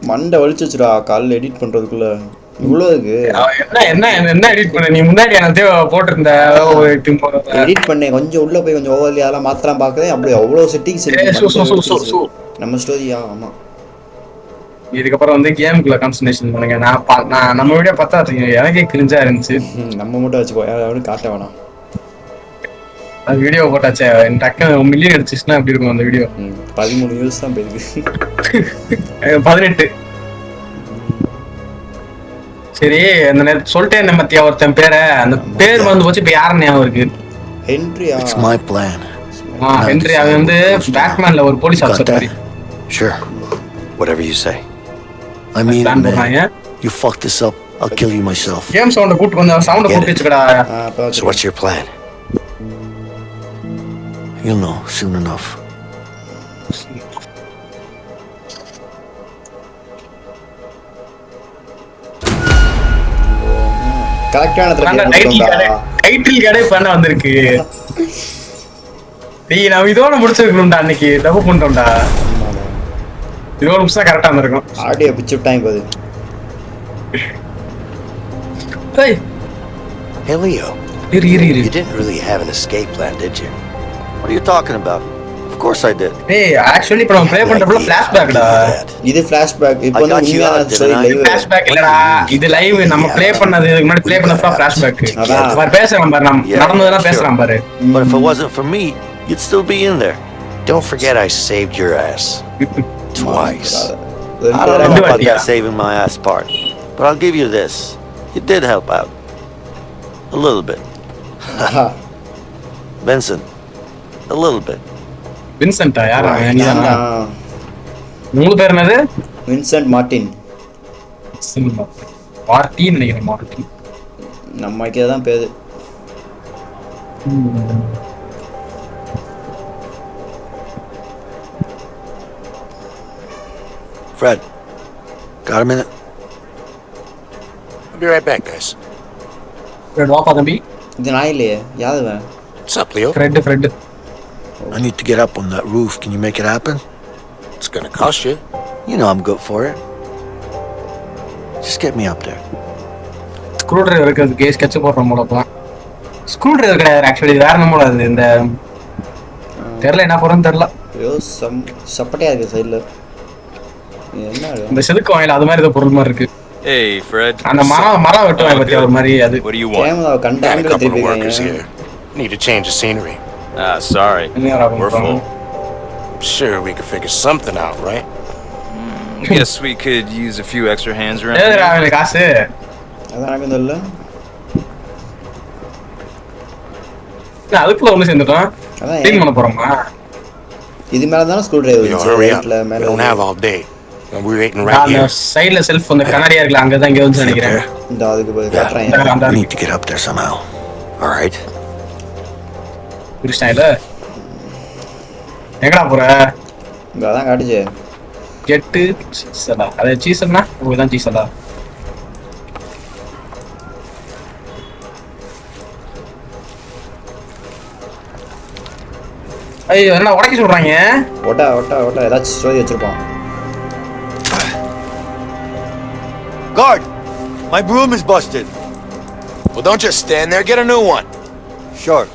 மண்டை வலிச்சுச்சுடா காலைல எடிட் பண்றதுக்குள்ள இவ்வளோ இருக்கு. என்ன என்ன என்ன எடிட் பண்ண? நீ முன்னாடி எனக்கு போட்டிருந்த எடிட் பண்ணேன் கொஞ்சம் உள்ள போய் கொஞ்சம் ஓவர்லி அதெல்லாம் மாத்தலாம் பார்க்கறேன். அப்படி அவ்வளோ செட்டிங்ஸ் இருக்கு. நம்ம ஸ்டோரியா? ஆமா. இதுக்கப்புறம் வந்து கேமுக்குள்ள கான்சன்ட்ரேஷன் பண்ணுங்க. நான் நம்ம வீடியோ பார்த்தா எனக்கே கிரிஞ்சா இருந்துச்சு. நம்ம மட்டும் வச்சுக்கோ, யாரும் காட்ட வேணாம். அது வீடியோ போட்டாச்சே டக்குனு மில்லியன் அடிச்சுன்னா எப்படி இருக்கும் அந்த வீடியோ? 13 நியூஸ் தான் போயிருக்கு. 18. சரி அந்த நேரத்து சொல்லிட்டேன் என்ன மத்தியா ஒருத்தன் பேரை, அந்த பேர் வந்து போச்சு. இப்ப யாரு ஞாபகம் இருக்கு? ஹென்ரியா. ஹென்ரி. அவன் வந்து பேட்மேன்ல ஒரு போலீஸ் ஆஃபீஸர் மாதிரி. Sure. Whatever you say. I mean, man, you fuck this up, I'll kill you myself. Game sound கூட்டி கொஞ்சம் சவுண்ட் கூட்டி வச்சுக்கடா. So what's your plan? You'll know soon enough. கரெக்டான டைட்டில் கடை பண்ண வந்திருக்கு. டேய் நான் இதோட முடிச்சிருக்கணும்டா, அன்னைக்கு தப்பு பண்ணிட்டோம்டா. இதோட முடிச்சா கரெக்டா வந்திருக்கும். ஆடியோ பிச்சு விட்டாங்க பாரு. டேய் Hey Leo. You didn't really have an escape plan, did you? What are you talking about? Of course I did. Hey, actually இப்போ நம்ம ப்ளே பண்றப்பல ஃபிளாஷ்பேக்டா. இது ஃபிளாஷ்பேக். இப்போ வந்து உண்மையான ஸ்டோரி லைவ். ஃபிளாஷ்பேக் இல்லடா, இது லைவ். நம்ம ப்ளே பண்ணது இதுக்கு முன்னாடி ப்ளே பண்ணது ஃபிளாஷ்பேக். பாரு பேசறான் பாரு, நம்ம நடந்ததெல்லாம் பேசறான் பாரு. But if it wasn't for me, you'd still be in there. Don't forget I saved your ass. Twice. I don't know about that saving my ass part, but I'll give you this. You did help out. A little bit. Vincent. A little bit. வின்சென்ட்டா? யாரா? நீதானா? மூணு பேர் என்னது? Vincent Martin. Martin நினைக்கிறேன். Martin நம்மக்கே தான் பேரு. Fred, got a minute? I'll be right back, guys. Fred, வாப்பா தம்பி. இது நான் இல்லையே, யாருவன்? What's up, Leo? Fred. I need to get up on that roof. Can you make it happen? It's gonna cost you. You know I'm good for it. Just get me up there. Screw driver இருக்கிறதுக்கு sketch போடுற மூலப்பா. Screw driver கிடையாது actually, வேற நம்மள அது இந்த தெரியல என்ன போறன்னு தெரியல. ஐயோ சப்பட்டையா இருக்கு சைடுல. என்ன இந்த செதுக்கு வாயில அது மாதிரி ஏதோ பொருள் மாதிரி இருக்கு. Hey Fred. அந்த மரம் வெட்டுவாங்க பத்தி ஒரு மாதிரி அது. What do you want? Camera கண்டாங்க திருப்பி Workers here. Need to change the scenery. Sorry. We're full. Sure, we could figure something out, right? Guess we could use a few extra hands around ஏதுடா here. அவனுக்கு காசு? அதான் எனக்கு தெரியல. நான் அதுக்குள்ள ஒண்ணு சேர்ந்துட்டோம். க்ளீன் பண்ண போறோமா? இது மேல தான் ஸ்க்ரூ டிரைவர் Yo, இருக்கு. hurry up. ரைட்ல We மேல. don't have all day. And we're waiting right அந்த here. சைடுல செல்ஃப் அந்த கண்ணாடியா இருக்குல, அங்க தான் இங்க வந்து நினைக்கிறேன். இந்த அதுக்கு போய் காட்றேன். I need to get up there somehow. All right. கிருஷ்ணாயில எங்கடா போற? இங்க அதான் காட்டுச்சே. கெட்டு சீசலா. அது சீசல்னா இதுதான் சீசலா. ஐயோ என்ன உடைக்க சொல்றாங்க? ஓட்டா ஏதாச்சும் ஸ்டோரி வச்சிருப்பான். Guard! My broom is busted. Well, don't just stand there. Get a new one. Sure.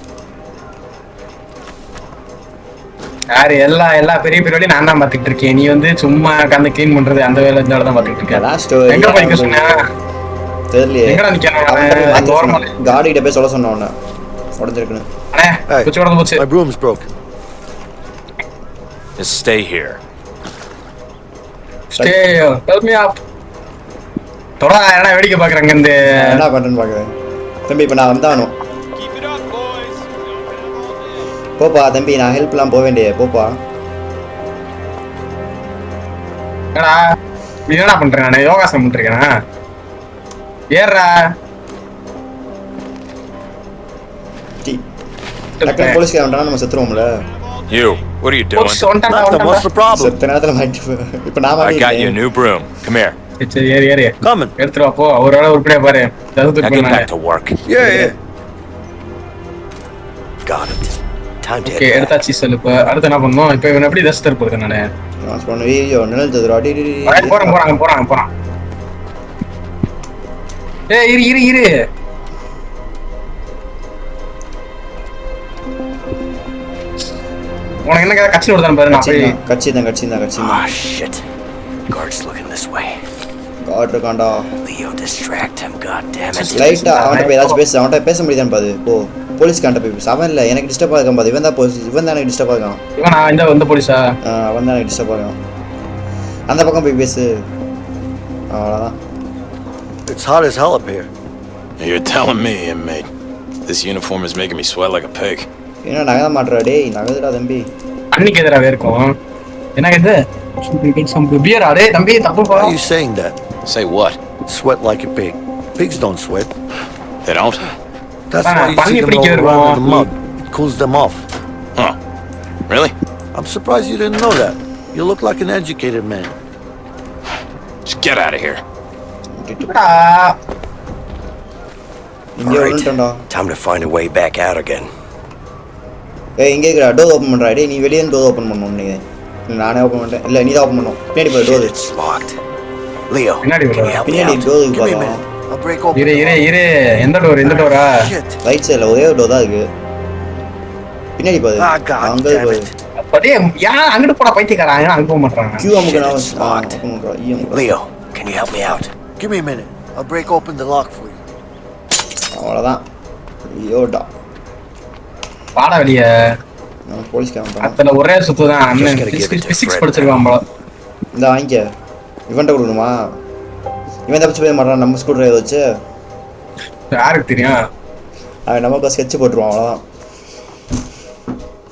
யாரு எல்லா பெரிய வேலையும் நான் தான் பாத்துக்கிட்டு இருக்கேன். நீ வந்து சும்மா கண்ணு க்ளீன் பண்றது அந்த வேலை இந்த தான் பாத்துக்கிட்டு இருக்க. அதான் ஸ்டோரி. எங்க போய் சொன்னா? தெரியலையே. எங்கடா நிக்கறான்? காடி கிட்ட போய் சொல்ல சொன்ன உடனே உடைஞ்சிருக்குன்னு. அண்ணே குச்சி உடைஞ்சு போச்சு. My broom's broken. Just stay here. Stay. Help me up. தோடா என்ன வேடிக்கை பாக்குறாங்க இந்த என்ன பண்றேன்னு பாக்குறேன். தம்பி இப்ப நான் வந்தானோ. போப்பா தம்பி, நான் ஹெல்ப்லாம் போக வேண்டிய போப்பா. என்னடா நீ என்னடா பண்ற? நான் யோகாசனம் பண்றேன். ஏறா டக்கு போலீஸ்கார வந்தானா நம்ம செத்துருவோம்ல. You, what are you doing? What's the problem? செத்த நேரத்துல மாட்டி. இப்ப நான் I got you a new broom. Come here. சரி ஏறி Coming. எடுத்துட்டு வா போ. அவரோட உருப்படியா பாரு. Now get back to work. Yeah. Got it. Time to okay எடுத்தாச்சு. சொல்லு இப்ப அடுத்து என்ன பண்ணணும்? இப்ப இவன் எப்படி தஸ்தர் போடுறது? நானு நான் சொன்னேன் ஐயோ நிழல் ததுரா அடி போறான் ஏய் இரு உனக்கு என்ன கட்சி ஓடுதான் பாரு நான் போய் கட்சி தான் Ah, shit. Guard's looking this way. Guard இருக்கான்டா Leo, distract him, goddammit. லைட்டா அவன்கிட்ட போய் ஏதாச்சும் அவன்கிட்ட பேச முடியுதான்னு பாரு போ போலீஸ்கான்ட்ட போய் பேசு அவன் இல்லை எனக்கு டிஸ்டர்ப் ஆகாம பாரு இவன் தான் எனக்கு டிஸ்டர்ப் ஆகான் இவன் இந்த போலீஸா அவன் தான் எனக்கு டிஸ்டர்ப் ஆகான் அந்த பக்கம் போய் பேசு அவ்வளோதான் It's hot as hell up here. You're telling me, inmate. This uniform is making me sweat like a pig. என்ன நகர மாட்டா டேய் நகதுடா தம்பி அன்னைக்கு எதிராக இருக்கும் என்ன இது பியரா டேய் தம்பி தப்பு Why are you saying that? Say what? Sweat like a pig. Pigs don't sweat. They don't? That's why you see them roll around in the mud. It cools them off. Huh. Really? I'm surprised you didn't know that. You look like an educated man. Just get out of here. இங்கே வந்துட்டோம்டா Time to find a way back out again. ஏய் இங்கே இருக்கிற door open பண்ணுறா டேய் நீ வெளியே door open பண்ணணும் நீ நானே ஓப்பன் பண்ணிட்டேன் இல்லை நீ தான் ஓப்பன் பண்ணணும் பின்னாடி போய் டோர் It's locked. Leo, பின்னாடி can you help me பின்னாடி out? Door Give me a பார்க்கலாம் minute. I'll break open. இரு எந்த டோரா Shit. ரைட் சைடில் ஒரே ஒரு டோர் தான் இருக்கு பின்னாடி பாரு Ah, God அங்கே damn பாரு it. அப்படியே யார் அங்கிட்டு போட பைத்தியக்காரன் அங்க போக மாட்டாங்க கியூ அமுக்கு நான் It's locked. ஓப்பன் பண்ணுறா ஈ அமுக்கு Leo, can you help me out? Give me a minute. I'll break open the lock for you. அவ்வளோதான் ஐயோடா பாட வெளிய நம்ம போலீஸ்காரன் அதுல ஒரே சுத்து தான் அண்ணன் பிசிக்ஸ் படிச்சிருக்கான் போல இந்த வாங்கிக்க இவன்ட்ட கொடுக்கணுமா இவன் தப்பிச்சு போய் மாட்டான் நம்ம ஸ்கூல் டிரைவர் வச்சு யாருக்கு தெரியும் அவன் நமக்கு ஸ்கெட்ச் போட்டுருவான் அவ்வளோதான்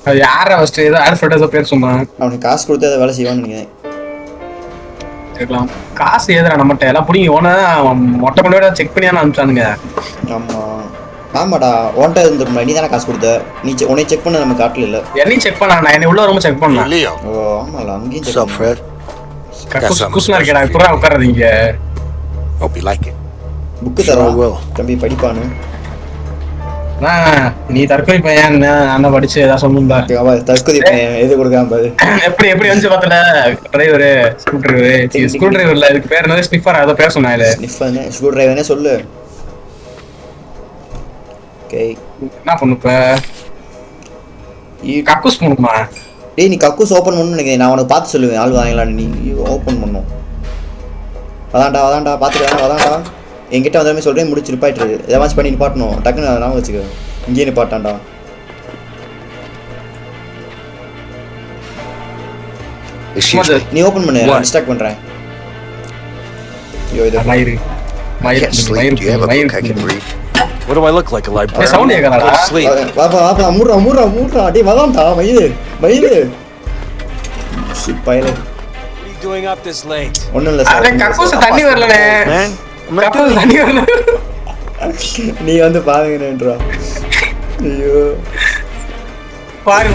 அது யார ஃபர்ஸ்ட் ஏதோ ஆல்ஃபர்ட் பேர் சொன்னான் அவனுக்கு காசு கொடுத்து அதை வேலை செய்வான்னு நினைக்கிறேன் இருக்கலாம் காசு ஏதுடா நம்மகிட்ட எல்லாம் பிடிங்கி ஓன மொட்டை கொண்டு செக் பண்ணி தானே அனுப்பிச்சானுங்க ஆமாம் ஆமாடா உன்ட்ட இருந்துருமா நீ தானே காசு கொடுத்த நீ உன்னை செக் பண்ண நம்ம காட்டில் இல்லை என்னையும் செக் பண்ண நான் என்னை உள்ள ரொம்ப செக் Hey, பண்ணேன் Leo. ஓ ஆமாம்ல அங்கேயும் What's செக் up, Fred? குஸ்னா இருக்கடா புறா உட்கார்றது இங்க Hope you like it. Book Sure தரான் will. தம்பி படிப்பானு நீ தற்கொலை பையன் நான் படிச்சு ஏதாவது சொல்லுந்தா தற்கொலை எது கொடுக்காம பாரு எப்படி வந்து பார்த்தல டிரைவரு ஸ்கூல் டிரைவர்ல இதுக்கு பேர் என்னது ஸ்னிஃபர் அதை பேர் சொன்னாரு ஸ்னிஃபர்னே ஸ்க்ரூ டிரைவர்னே சொல்லு ஓகே என்ன பண்ணுப்ப கக்கூஸ் பண்ணுமா டேய் நீ கக்கூஸ் ஓப்பன் பண்ணணும்னு நினைக்கிறேன் நான் உனக்கு பார்த்து சொல்லுவேன் ஆள் வாங்கலான்னு நீ ஓப்பன் பண்ணும் அதான்டா பார்த்துட்டு அதான்டா என்கிட்ட வந்த மாதிரி சொல்கிறேன் முடிச்சு நிப்பாட்டு எதாச்சும் பண்ணி நிப்பாட்டணும் டக்குன்னு நாம வச்சுக்க இங்கேயே நிப்பாட்டான்டா Excuse me. நீ ஓப்பன் பண்ணு நான் டிஸ்ட்ராக்ட் பண்ணுறேன் ஐயோ இது மயிறு I can't sleep. Do you have a book I can read? What do I look like, a librarian? sound Go கேக்குறாடா. to sleep. வாப்பா மூடுறா டேய் வதான்டா மயிறு பயலே What are you doing up this late? ஒன்றும் இல்லை அட கக்கூஸ் தண்ணி வரலனே Man, I'm not கக்கூஸ் தண்ணி வரல நீ வந்து பாருங்கன்றா ஐயோ பாரு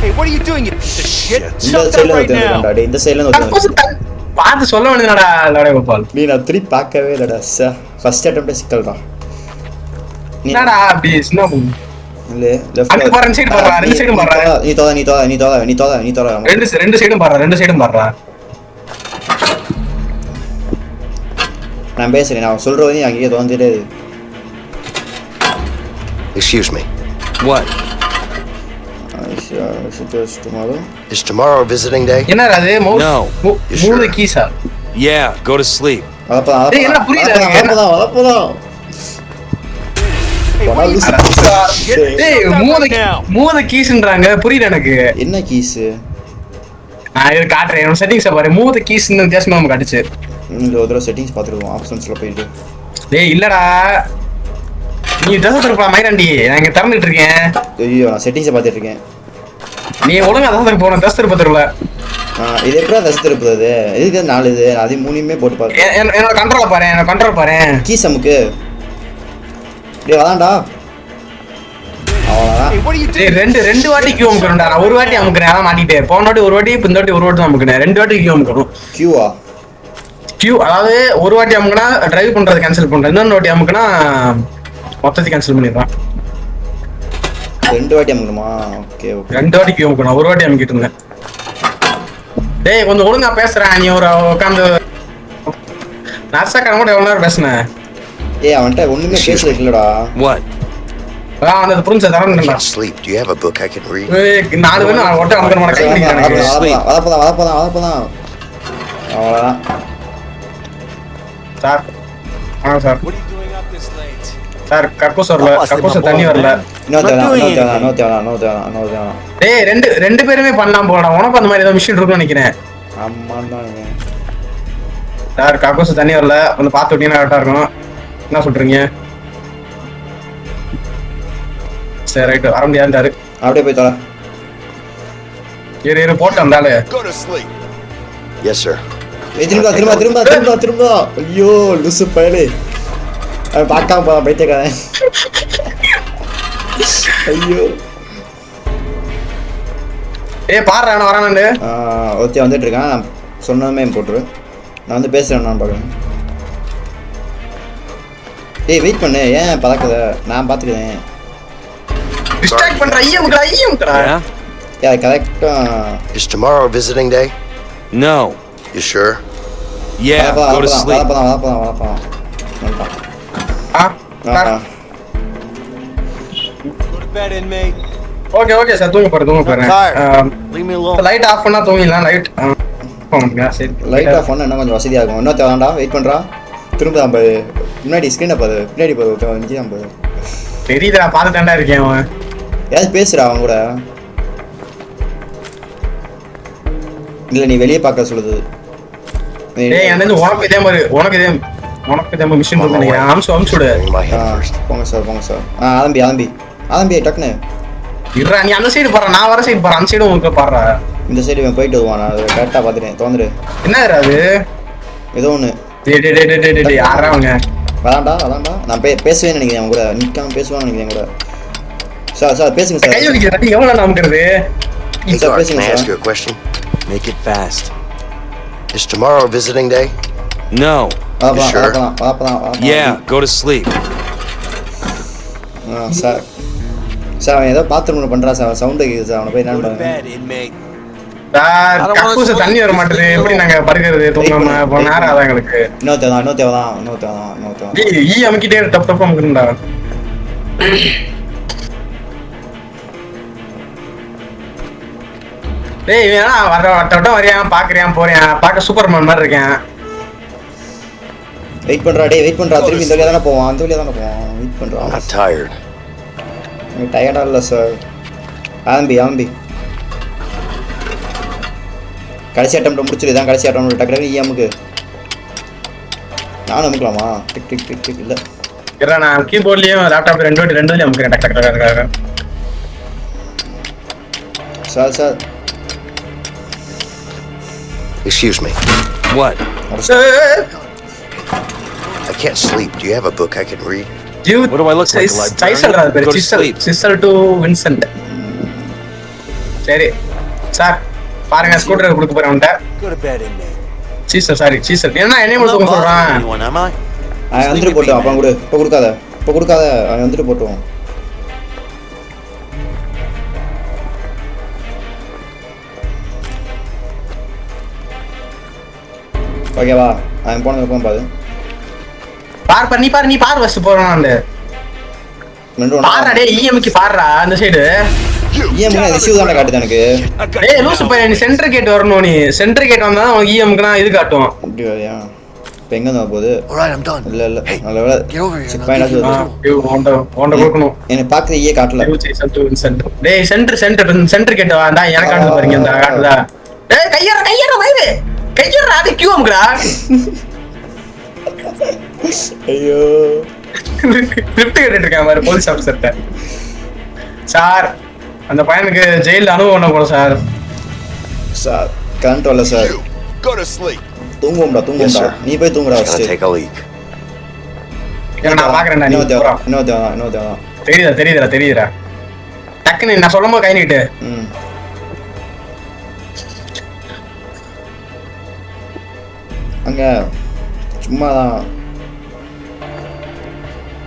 Hey, what are you doing, you piece of shit? இந்த Shut up சைடில் right now! ஒருத்தன் டேய் இந்த சைடில் கக்கூஸ் ஒருத்தன் பார்த்து சொல்ல வேண்டியதுடா லோடே கோபால் நீ நான் திருப்பி பார்க்கவே இல்லைடா ஃபர்ஸ்ட் அட்டம்ப்டே சிக்கல்டா நீ என்னடா அப்படி சின்ன பொண்ணு இல்லை அங்க பாரு, ரெண்டு side பாருடா, ரெண்டு side பாருடா. நீ தோதா ரெண்டு சைடும் பாடுறா நான் பேசுறேன் நான் சொல்றது நீ அங்கேயே தோந்துட்டே இரு. Excuse me. What? tomorrow Is tomorrow a visiting day? என்னடா அது No. You sure? மூணு Giza Yeah, go to sleep. டேய், என்ன புரியல எனக்கு? வளப்பதான் Hey, what are you டேய் மூணு கீஸ்ன்றாங்க புரியல எனக்கு என்ன கீஸு நான் இது காட்டுறேன் என்னோட செட்டிங்ஸை பாரு மூணு கீஸ்னு வித்தியாசமா நமக்கு அடிச்சு இந்த ஒரு தடவை செட்டிங்ஸ் பார்த்துருவோம் ஆப்ஷன்ஸில் போயிட்டு டேய் இல்லடா நீ ட்ரெஸ் திருப்பா மயிராண்டி நான் இங்க திறந்துட்டு இருக்கேன் ஐயோ நான் செட்டிங்ஸை பார்த்துட்டு இருக்கேன் நீ ஒழுங்கா தான் போன ட்ரெஸ் திருப்ப திருப்பல இது எப்படா தசை திருப்புறது இதுக்கு 4 இது அது 3மே போட்டு பாரு என்னோட கண்ட்ரோல் பாரு கீஸ் நமக்கு டேய் வதான்டா அவ்வளோதான் Hey, what are you டேய் doing? ரெண்டு வாட்டி கியூ அமுக்கணும்டா நான் ஒரு வாட்டி அமுக்குறேன் அதான் மாட்டிட்டேன் போன வாட்டி ஒரு வாட்டி இப்போ இந்த வாட்டி ஒரு வாட்டி தான் அமுக்குறேன் 2 வாட்டி கியூ அமுக்கணும் கியூவா கியூ அதாவது ஒரு வாட்டி அமுக்குனா டிரைவ் பண்றது கேன்சல் பண்றேன் இன்னொரு வாட்டி அமுக்குனா மொத்தத்தை கேன்சல் பண்ணிடுறேன் 2 வாட்டி அமுக்கணுமா ஓகே ஓகே 2 வாட்டி கியூ அமுக்கணும் ஒரு வாட்டி அமுக்கிட்டு இருந்தேன் டேய் கொஞ்சம் ஒழுங்கா பேசுறேன். நீ ஒரு உட்காந்து நர்ஸாக்கான கூட எவ்வளோ நேரம் பேசுனேன். ஏய் அவன்கிட்ட ஒண்ணுமே பேசல இல்லடா. What? அதான் அந்த புரிஞ்ச I தரணும்டா. can't sleep. Do you have a book I can read? ஏய் 4 பேரும் ஒட்ட வந்து நம்ம கை பிடிக்கிறானுங்க. வதப்பதான் அவ்வளோதான். சார் ஆ sir What are you doing up this late? Sir கக்கூஸ் வரல. கக்கூஸ் தண்ணி வரல. இன்னொரு டேய் ரெண்டு பேருமே பண்ணலாம் போடா. உனக்கு அந்த மாதிரி ஏதோ மிஷின் இருக்கும்னு நினைக்கிறேன். ஆமாண்டாங்க. சார் கக்கூஸ் தண்ணி வரல. வந்து பார்த்து விட்டீங்கன்னா கரெக்டாக இருக்கும். என்ன சொல்றீங்க? சரி ரைட்டு வர முடியாதுட்டாரு. அப்படியே போய் தொலை. இரு போட்டு வந்தாலே. Go to sleep. Yes, sir. திரும்ப ஐயோ லூசு பயலே. அவன் பார்க்காம போதான் பைத்தியக்காரன். ஐயோ ஏய் பாரு நான் வரானு. ஒருத்தன் வந்துட்டு இருக்கான். நான் சொன்னதுமே போட்டுரு. நான் வந்து பேசுறேன் நான் பார்க்குறேன். ஏய் வெயிட் பண்ணு. ஏன் பறக்குத? நான் பார்த்துக்கிறேன். டிஸ்ட்ராக்ட் பண்ற ஐயம்டா. Yeah? யா கரெக்டா. Is tomorrow visiting day? No. You sure? Yeah, go to sleep. வளப்பதான். Go to bed, inmate. Okay sir தூங்க போறேன். Leave me alone. Light off பண்ணா தூங்கிடலாம். லைட் சரி லைட் ஆஃப் பண்ணா இன்னும் கொஞ்சம் வசதியாக இருக்கும். இன்னும் தேவைண்டா வெயிட் பண்ணுறா. திரும்ப நம்ம முன்னாடி ஸ்க்ரீனை பாரு. பின்னாடி பாரு. நிற்கி தான் பாரு. தெரியுது நான் பார்த்து தாண்டா இருக்கேன். அவன் ஏதாவது பேசுறா அவன் கூட. இல்லை நீ வெளியே பார்க்க சொல்லுது. டேய் அந்த உனக்கு இதே மாதிரி மிஷின் இருக்கு நினைக்கிறேன். அம்சு விடு. Bring my head first. போங்க சார். ஆரம்பி டக்குன்னு. இருடா நீ அந்த சைடு போற. நான் வர சைடு போறேன். அந்த சைடு உங்களுக்கு பாடுறா. இந்த சைடு இவன் போயிட்டு வருவான். நான் கரெக்டாக பார்த்துட்டேன். தோந்துரு. என்ன அது? ஏதோ ஒன்று. டேய் யாரா அவங்க? அதான்டா. நான் பேசுவேன்னு நினைக்கிறேன். அவன் கூட நிற்காம பேசுவான்னு நினைக்கிறேன் கூட. சார் பேசுங்க கை சார். வலிக்குது. எவ்வளவு நமக்குறது? சார் Sorry, பேசுங்க can I ask sir. you a question? Make it fast. Is tomorrow visiting day? No. வளப்பதான். Yeah, go to sleep. Sir அவன் ஏதோ பாத்ரூம்ல பண்றான் சார். சவுண்ட் கேக்குது சார். அவனை போய் Go என்ன to பண்ணுங்க. bed, inmate. சார் கக்கூஸ் தண்ணி வர மாட்டேது. எப்படி நாங்க படுக்கிறது? தூங்காம போன நேரம் அதான் எங்களுக்கு. இன்னொரு தேவைதான். ஈ அமுக்கிட்டே டப் அமுக்குறா. டேய் வேணா வட்டம் வரையான் பாக்குறியான் போறியான். பார்க்க சூப்பர்மேன் மாதிரி இருக்கேன். வெயிட் பண்றா. திரும்பி இந்த வழியா தானே போவான். வெயிட் பண்றா. I'm not tired. டயர்டா இல்ல சார். ஆரம்பி கடைசி அட்டம் முடிச்சிரு. இதான் கடைசி அட்டம். டக்கு ஈஎம்க்கு நானும் அமுக்கலாமா? டிக் இல்ல. இல்ல நான் கீபோர்ட்லயும் லேப்டாப்ல ரெண்டுலயும் அமுக்குறேன். டக். Sir Excuse me. What? I can't sleep. Do you have a book I can read? What do I look like, a librarian? Go to sleep. சிசல் to Vincent. சரி சார் பாருங்க ஸ்கூட்டர் கொடுக்க போறேன்ட்ட. Go to bed, inmate. சீசல் என்ன என்னைய மட்டும் தூங்க சொல்றான்? Anyone, am I? அவன் வந்துட்டு போட்டோம். அப்புறம் கொடு. இப்போ கொடுக்காத. அவன் வந்துட்டு போட்டோம். ஓகேவா? அவன் போனதுக்கு பாரு. நீ பாரு ஃபர்ஸ்ட் போறான். பாருடா டேய் ஈஎம்க்கு பாருடா அந்த சைடு. ஈஎம்க்கு ரிசீவ் தான காட்டுது எனக்கு. டேய் லூசு பையன் நீ சென்டர் கேட் வரணும். நீ சென்டர் கேட் வந்தா உனக்கு ஈஎம்க்குனா இது காட்டும். அப்படி வரையா? இப்போ எங்க வந்து போகுது? All right, I'm done. இல்ல Hey, நல்ல வேளை. get over here. Checkpoint ஓண்ட கொடுக்கணும். எனக்கு பார்க்குற ஈயே காட்டல. டேய் சென்டர் கேட் வாடா. எனக்கு காட்டுது பாருங்க இந்த காட்டுதா. டேய் கையற வைரு. கையற அது கியூ அம்ங்கடா. ஐயோ லிஃப்ட் கேட்டிட்டு இருக்கான் பாரு போலீஸ் ஆஃபீஸர்ட்ட. சார் அந்த பையனுக்கு ஜெயில அனுபவம் பண்ண போறோம் சார். கரண்ட் வரல சார். Go to sleep. தூங்குவோம்டா. நீ போய் தூங்குடா. Gonna take a leak. நான் பாக்குறேன்டா. நீ இன்னொரு தெரியுதுடா. டக்குன்னு நான் சொல்லும்போது கை நீட்டு. அங்க சும்மாதான்.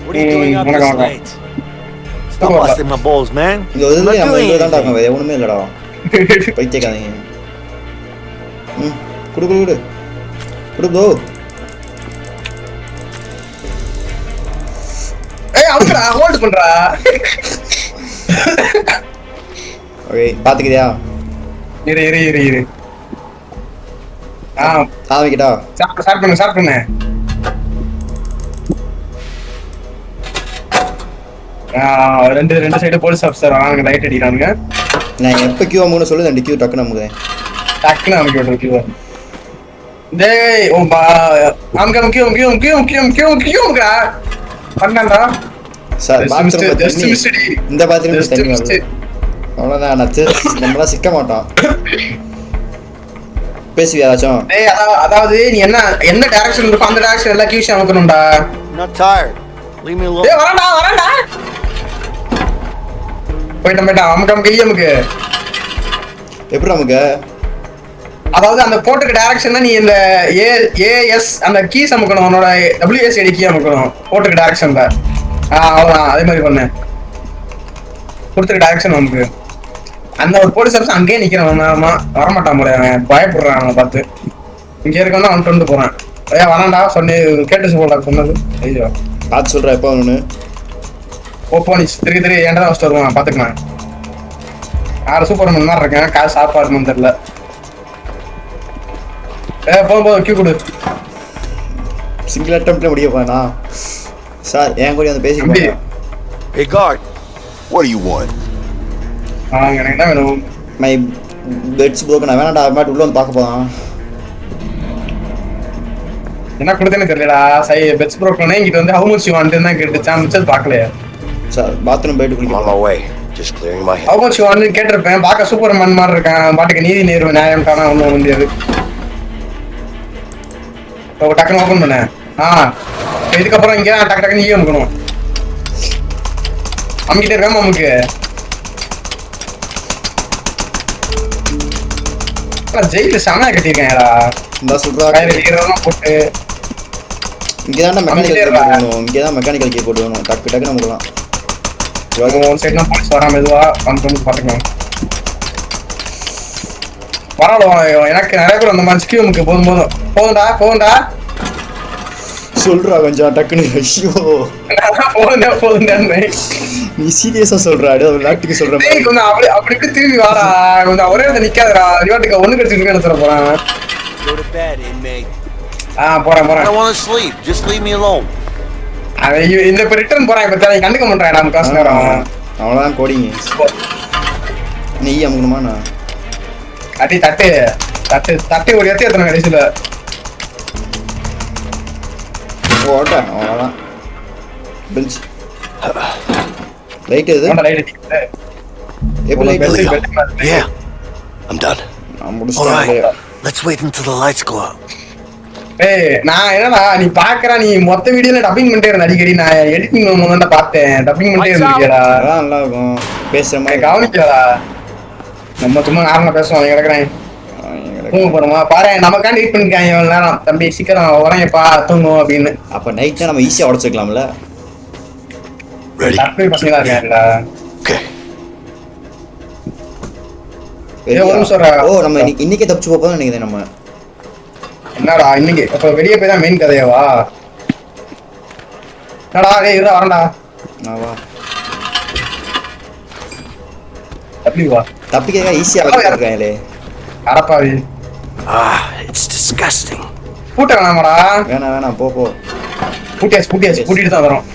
What are you doing up this late? Stop busting my balls, man. இங்க வந்து நம்ம இங்க தான் டாக்க வேற ஒண்ணுமே இல்லடா. பைத்தியக்காரங்க. ம் குடு குடு குடு குடு ப்ரோ. ஏய் அவங்கடா ஹோல்ட் பண்றா. ஓகே பாத்துக்கிறியா? இரு. ஆரம்பிக்கிட்டா? ஸ்டார்ட் பண்ணு. ரெண்டு சைடு போலீஸ் ஆஃபீஸர் வராங்க, லைட் அடிக்கிறானுங்க. நான் எப்போ கியூ அமுக்குன்னு சொல்லு, 2 கியூ டக்குன்னு அமுக்குறேன். டக்குன்னு அமுக்கி விட்றேன் கியூ. டேய் ஓம்பா கியூ பண்ணாண்டா சார் ஜஸ்ட் மிஸ்டடி. இந்த பாத்ரூம் தண்ணி வருது. அவ்வளோதான் நச்சு, நம்மளாம் சிக்க மாட்டோம். பேசுவியா ஏதாச்சும்? டேய் அதாவது நீ என்ன டைரக்ஷன் இருக்கோ அந்த டைரக்ஷன் எல்லாம் Q அமுக்கணும்டா. Not tired. Leave me alone. டேய் வரடா. போய்டா அமுக்கு. எப்படி நமக்கு? அதாவது அந்த போட்டுக்கு டைரக்ஷன் நீ இந்த ஏஎஸ் அந்த கீஸ் அமுக்கணும், உன்னோட WSD கீ அமுக்கணும் போட்டுக்கு டைரக்ஷன்ல. அவ்வளவுதான், அதே மாதிரி பண்ணு. கொடுத்துருக்கு டைரக்ஷன் நமக்கு. அந்த ஒரு போலீஸ் ஆஃபீஸர் அங்கேயே நிக்கிறான், வரமாட்டான் போல, அவன் பயப்படுறான் அவனை பார்த்து. இங்க இருக்கவனா அவன் கொண்டு போறான். ஏன் வரான்டா சொன்னி கேட்டு போடா சொன்னது. ஐயோ பார்த்து சொல்கிறேன் எப்போ ஒன்று. ஓப்போ நீ திரு ஏன்டா தான் ஃபஸ்ட்டு வருவான் பார்த்துக்கலாம். யாரும் சூப்பர்மேன் மாதிரி இருக்கேன், காசு சாப்பாடுன்னு தெரியல. போ கியூ கொடு. சிங்கிள் அட்டம்ப்ட்ல முடிய போனா சார் என் கூட வந்து பேசிக்கிட்டு. Hey guard, What do you want? எனக்கு என்ன வேணும்? My pets broken. வேணாடா, அவன் உள்ள வந்து பார்க்க போறான். என்ன கொடுத்தேன்னு தெரியலடா. பெட்ஸ் ப்ரோக்கனே இங்கிட்ட வந்து ஹவு மச் யூ வாண்ட் தான் கேட்டுச்சான், மிச்சம் பார்க்கலையே. சார் பாத்ரூம் போயிட்டு I'm on குளிக்க. my way. Just clearing my head. How much you want கேட்டிருப்பேன். பார்க்க சூப்பர்மேன் மாதிரி இருக்கான், பாட்டுக்கு நீதி நேர்வு நியாயம் காண ஒன்றும் முடியாது. டக்குன்னு ஓப்பன் பண்ண. இதுக்கப்புறம் இங்கே டக்கு நீயே அமுக்கணும். அமுக்கிட்டே இருக்காம அமுக்கு. ஜெயில செமையா கட்டியிருக்கேன்டா. இந்த சொல்றா போட்டு இங்கதான் மெக்கானிக்கல் போடணும். இங்கதான் மெக்கானிக்கல் கீ போடணும். டக்கு நமக்குலாம் ஒன் சைட்னா போலீஸ் வராம மெதுவா வந்து பாத்துக்கலாம். பரவாயில்ல, எனக்கு நிறைய பேர் அந்த மாதிரி ஸ்கீமுக்கு போதும்டா சொல்றா கொஞ்சம் டக்குன்னு. ஐயோ போதுண்டா நீ சீரியஸா சொல்றா? விளையாட்டுக்கு சொல்ற மாதிரி. கொஞ்சம் அப்படி திரும்பி வாடா, கொஞ்சம் ஒரே இடத்துல நிக்காதடா. ரிவாட்டுக்கு ஒண்ணு கிடைச்சிருக்கேன்னு சொல்ல போறேன். Go to bed, inmate. போறேன். I don't want to sleep. Just leave me alone. இந்த இப்ப ரிட்டர்ன் போறான். இப்ப நீ கண்டுக்க மாட்டேன் நம்ம காசு நேரம். அவ்வளவுதான் கோடிங்க. நீ அமுக்கணுமா? நான் அடி தட்டு ஒரு எத்தி எத்தனை கடைசியில போட்டேன். அவ்வளவுதான். பெஞ்ச் லைட் எது? எப்படி லைட்? Yeah, I'm done. நான் All முடிச்சிட்டேன். right. Let's wait until the lights go out. நான் என்னடா நீ பாக்குற, நீ மொத்த வீடியோல டப்பிங் பண்ணிட்டே இருந்த அடிக்கடி. நான் எடிட்டிங் பண்ணும்போது தான் பார்த்தேன், டப்பிங் பண்ணிட்டே இருந்திருக்கியடா. அதான் நல்லா இருக்கும் பேசுற மாதிரி. கவனிக்கலடா, நம்ம சும்மா நார்மலா பேசுவோம். கிடக்குறேன் தூங்க போறோமா பாரு, நமக்காண்டி வெயிட் பண்ணிருக்காங்க எவ்வளவு நேரம். தம்பி சீக்கிரம் வரேன்ப்பா தூங்கும் அப்படின்னு. அப்ப நைட் தான் நம்ம ஈஸியா உடச்சுக்கலாம்ல. Ready? தப்பு பசங்க தான் இருக்காங்கடா. Okay. ஒரு நிமிஷம் ரா. ஓ நம்ம இன்னைக்கே தப்பிச்சு போறோம் நினைக்கிறேன் நம்ம. என்னடா இன்னைக்கு அப்ப வெளியே போய் தான் மெயின் கதையாவா? என்னடா டேய் இருடா வரேன்டா. வா தப்பி வா. தப்பிக்க ஈஸியா இருக்காங்களே. அரப்பாவி. It's disgusting. பூட்ட வேணாமாடா? வேணாம் போ பூட்டிட்டு தான் வரோம்.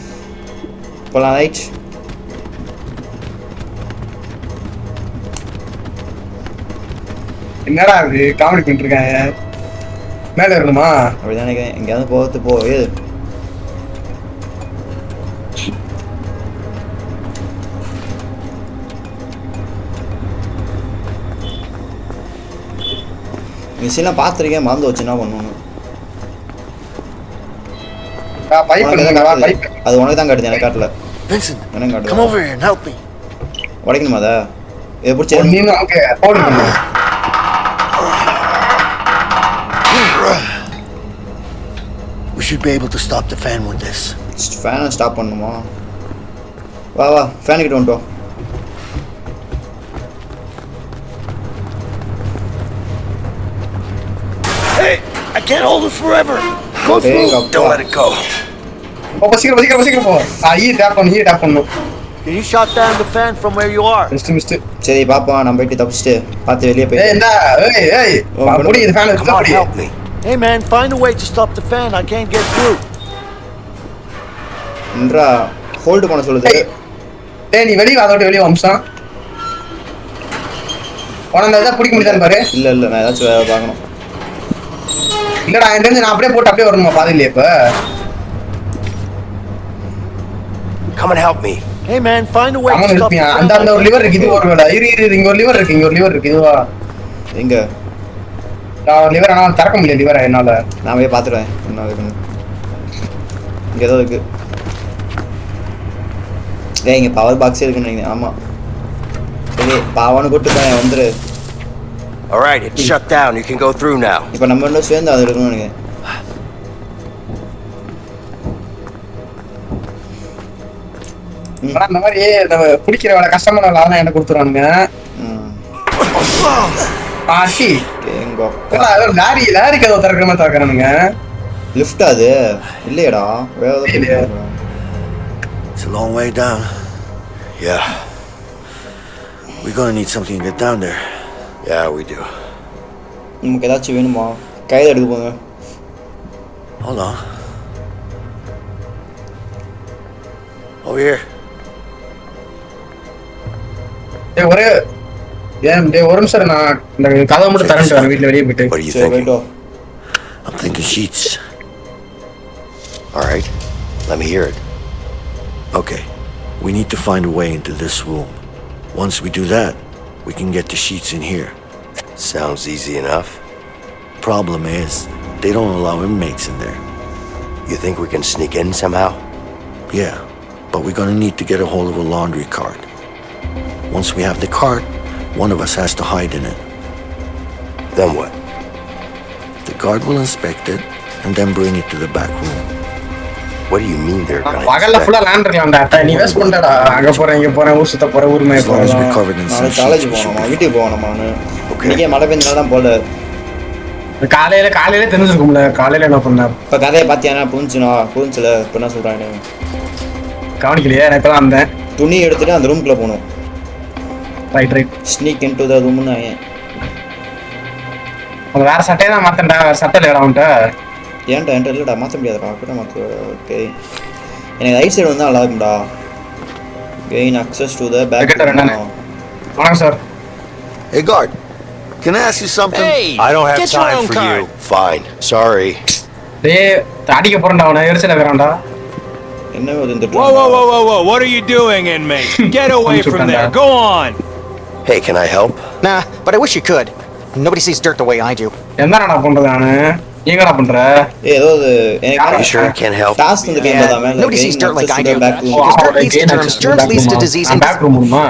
போலாம் ரைட். என்னடா இது காமெடி பண்ணிட்டு இருக்காங்க. மேல இருக்கணுமா? அப்படிதான் நினைக்கிறேன். எங்கேயாவது போகிறது போ. ஏது மிஷின்லாம் பார்த்துருக்கேன், மறந்து வச்சு என்ன பண்ணணும். அது உனக்கு தான் காட்டுது, எனக்கு காட்டல. Vincent, எனக்கு come காட்டுது. over here and help me. உடைக்கணுமா அதை? எப்படி நீங்க ஓகே போடுங்க. We should be able to stop the fan with this. ஃபேனை ஸ்டாப் பண்ணணுமா? வா ஃபேன் கிட்ட வந்துட்டோம். can't hold it forever. Go Hey, through. go. Don't let it go. சீக்கிரம் போ டேப் பண்ணும் Can you shut down the fan from where you are? மிஸ்ட் சரி பாப்பா நம்ம போயிட்டு தப்பிச்சுட்டு பார்த்து வெளியே ஏய் போயிட்டு இந்தா ஏய் முடி இது fan Come on, help me. Hey man, find a way to stop the fan. I can't get through. நின்றா ஹோல்டு பண்ண சொல்லுது. டேய் நீ வெளிய வாதோட வெளிய வம்சம் உனக்கு எதாவது பிடிக்க முடியாதுன்னு பாரு. இல்ல இல்ல நான் ஏதாச்சும் வேற பார்க்கணும். இல்லடா என்கிட்ட நான் அப்படியே வரணுமா பாதையிலே இப்ப Come and help me. Hey man, find a way அவன் to stop the இருப்பியா fan. அந்த ஒரு லிவர் இருக்கு இது ஒரு வேடா இரு இங்க ஒரு லிவர் இருக்கு இதுவா எங்க லிவர் ஆனா திறக்க முடியல லிவர் என்னால நான் போய் பார்த்துடுவேன் என்ன இருக்குன்னு. இங்க ஏதோ இருக்கு. டேய் இங்க பவர் பாக்ஸ் இருக்குன்னு நினைக்கிறேன். ஆமா சரி பாவானு கூட்டு போய் வந்துரு. All right, it's shut down. You can go through now. இப்போ நம்ம இன்னும் சேர்ந்து அது இருக்கணும்னு நினைக்கிறேன். ஆனா இந்த மாதிரி நம்ம குடிக்கிற வேலை கஷ்டமான வேலை அதெல்லாம் எனக்கு கொடுத்துருவானுங்க பாட்டி எங்கோ லாரி கதவை திறக்கிற மாதிரி திறக்கிறானுங்க லிஃப்ட் அது இல்லையடா வேற இல்லையே. It's a long way down. Yeah, We're gonna need something to get down there. yeah, we do. நமக்கு ஏதாச்சும் வேணுமா கையில் எடுக்க போங்க. Hold on. Over here. டேய் ஒரே ஒரு நிமிஷம் நான் இந்த கதவை மட்டும் திறந்துட்டு வரேன் வீட்டுல வெளியே போயிட்டு What are you சரி thinking? போயிட்டோ. I'm thinking sheets. All right, let me hear it. Okay. We need to find a way into this room. Once we do that, we can get the sheets in here. Sounds easy enough. Problem is, they don't allow inmates in there. You think we can sneak in somehow? Yeah, but we're gonna need to get a hold of a laundry cart. Once we have the cart, one of us has to hide in it. Then what? The guard will inspect it and then bring it to the back room. What do you mean they're gonna பகல்ல inspect? ஃபுல்லா land இருக்கலாம்டா நீ waste பண்ணடா அங்க போறேன் இங்க போறேன் ஊர் சுத்த போறேன் ஊர் மேய As long as we போறேன் covered in some நாளைக்கு sheets, காலேஜ் we should போகணுமா be வீட்டுக்கு போகணுமா நான் Okay. இன்னைக்கே மழை பெஞ்சனால தான் போல. காலையில தெரிஞ்சிருக்கும்ல காலையில என்ன பண்ண இப்போ கதையை பார்த்தியானா புரிஞ்சுல இப்போ என்ன சொல்கிறாங்க கவனிக்கலையே நான் இப்பதான் வந்தேன் துணி எடுத்துட்டு அந்த ரூம்குள்ளே போகணும். Right sneak into the ரூம்னு உங்க வேற சட்டையை தான் மாத்தண்டா வேற சட்டை இல்லையா அவன்கிட்ட ஏன்டா என்கிட்ட இல்லைடா மாற்ற முடியாதுடா கூட மாற்ற. ஓகே எனக்கு ரைட் சைடு வந்தால் நல்லா இருக்கும்டா. Gain access to the back. வணக்கம் sir Hey guard, can I ask you something? I don't have time for you. Fine. Sorry. டேய் அடிக்க போறேன்டா அவனை எரிச்சல இருக்கிறான்டா என்ன இந்த Whoa. What are you doing, inmate? Get away from there. Go on. Hey, can I help? Nah, but I wish you could. Nobody sees dirt the way I do. என்னடா பண்றது நானு நீங்கடா பண்ற ஏதோ Are you sure I can't help? Task வந்து Yeah, கேம்ல தான் nobody sees dirt like I do. பேக் Because dirt leads to germs, germs leads to disease, and back ரூம்மா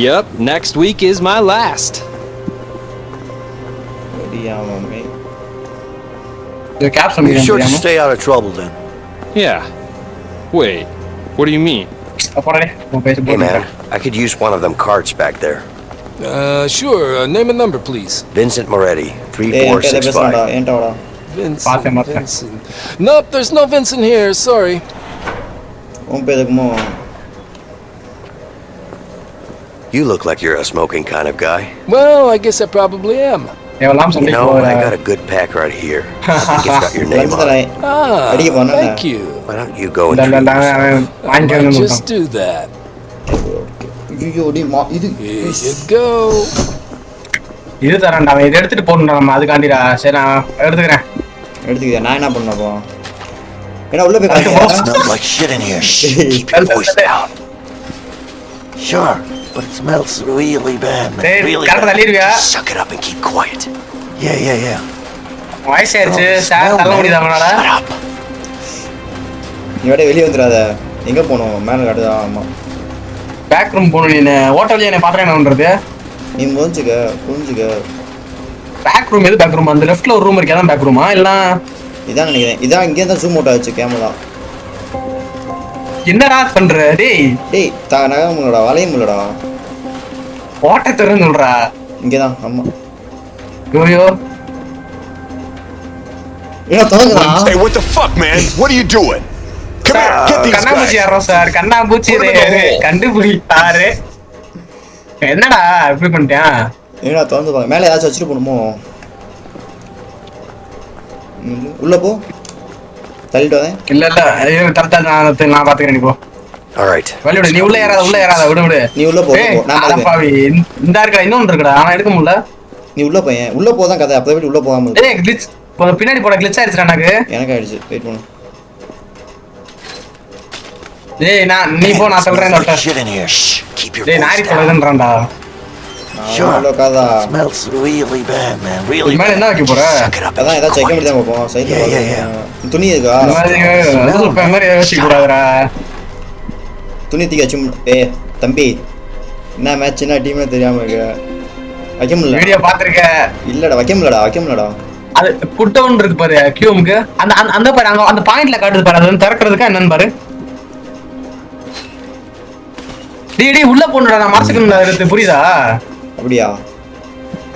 Yep, next week is my last. ரெடியாமே. இது caps Be sure to பண்ணிடுறேன் stay out of trouble then. Yeah. Wait, what do you mean? போறடே உன் பேச Hey, man, I could use one of them carts back there. Sure, name and number, please. Vincent Moretti, ஏய் என்கிட்ட பேசுறடா 3465. ஏன்டா வாடா. Vincent. Nope, there's no Vincent here, sorry. உன் பேர் எதுக்குமோ You look like you're a smoking kind of guy. Well, I guess I probably am. எவலாம் You சண்டைக்கு know, I போற got a good pack right here. I think it's got your name லஞ்ச on it. தரேன். Ah, Ready, Vanna? thank you. Why don't you go and இல்ல treat இல்ல yourself? I might வாங்கிட்டு just do that. ஐயோ D இது Here you go. இது தரேன்டா அவன் இதை எடுத்துட்டு போகணும்டா நம்ம அதுக்காண்டிடா சரி நான் எடுத்துக்கிறேன் எடுத்துக்கியா நான் என்ன பண்ணப்போ ஏன்னா உள்ள போய் காட்டுறேன். Smells like shit in here. Shh, keep your voice down. Sure, but it smells really bad, man. டேய் Really கரெக்டா bad. தள்ளிடுவியா Suck it up and keep quiet. Yeah. வயசாயிருச்சு சார் தள்ள முடியுதா அவனால Shut up. நீ வாடே வெளியே வந்துடாத. எங்க போகணும் மேலே காட்டுதான். ஆமா பேக் ரூம் போகணும் நீ ஹோட்டல்ல என்ன பாத்திரம் என்ன பண்றது நீ புரிஞ்சுக்க பேக் ரூம் எது பேக் ரூம் அந்த லெஃப்ட்ல ஒரு ரூம் இருக்கு அதான் பேக் ரூமா இல்ல இதான் நினைக்கிறேன். இதான் இங்கே தான் ஜூம் அவுட் ஆச்சு கேமரா. என்னடா பண்ற டேய் டேய் நகை முள்ளடா வளைய முள்ளடா. ஓட்ட தரேன்னு சொல்றா இங்கே தான் ஆமா. யோயோ ஏன்னா தோங்குதா Hey, what the fuck, man? What are you doing? Come here, get these கண்ணாமூச்சி guys. யாரோ சார் கண்ணாமூச்சி கண்டுபிடித்தாரு. என்னடா இப்படி பண்ணிட்டேன்? ஏன்னா திறந்து பாருங்க மேலே ஏதாச்சும் வச்சுட்டு போகணுமோ உள்ள போ தள்ளிட்டு வரேன் இல்ல தரத்தா நான் பாத்துக்கிறேன். நீ போ. All right. விடு நீ உள்ள ஏறாத விடு. நீ உள்ள போ நான் பாவி இந்த இருக்கடா இன்னொன்னு இருக்குடா ஆனா எடுக்க முடியல. நீ உள்ள போயேன் உள்ள போதான் கதை அப்பவே உள்ள போகாம ஏய் கிளிச் பின்னாடி போட கிளிச் ஆயிடுச்சுடா எனக்கு ஆயிடுச்சு வெயிட் பண்ணு ஏய் நீ போ நான் சொல்றேன் doctor. Shit in here. Shh. Keep your டேய் voice நாரி down. கொலைதன்றடா. உள்ள கதா Smells really bad, man. Really மேல bad. என்ன வைக்க போற? Suck it up. அதான் ஏதாச்சும் வைக்க முடியாம போவோம் சைக்கிள் துணி இருக்கா இந்த மாதிரி யோசிக்க கூடாதுடா. துணி தூக்கி வச்சு தம்பி என்ன மேட்ச் என்ன டீம்னு தெரியாம இருக்க வைக்க முடியல வீடியோ பாத்துருக்க. இல்லடா வைக்க முடியலடா அது புட் டவுன் இருக்கு பாரு கியூமுக்கு அந்த அந்த பாரு அங்க அந்த பாயிண்ட்ல காட்டுது பாரு அது திறக்கிறதுக்கு என்னன்னு பாரு. டேய் உள்ள போணுடா நான் மறைச்சுக்கணும்டா எடுத்து புரியுதா? அப்படியா?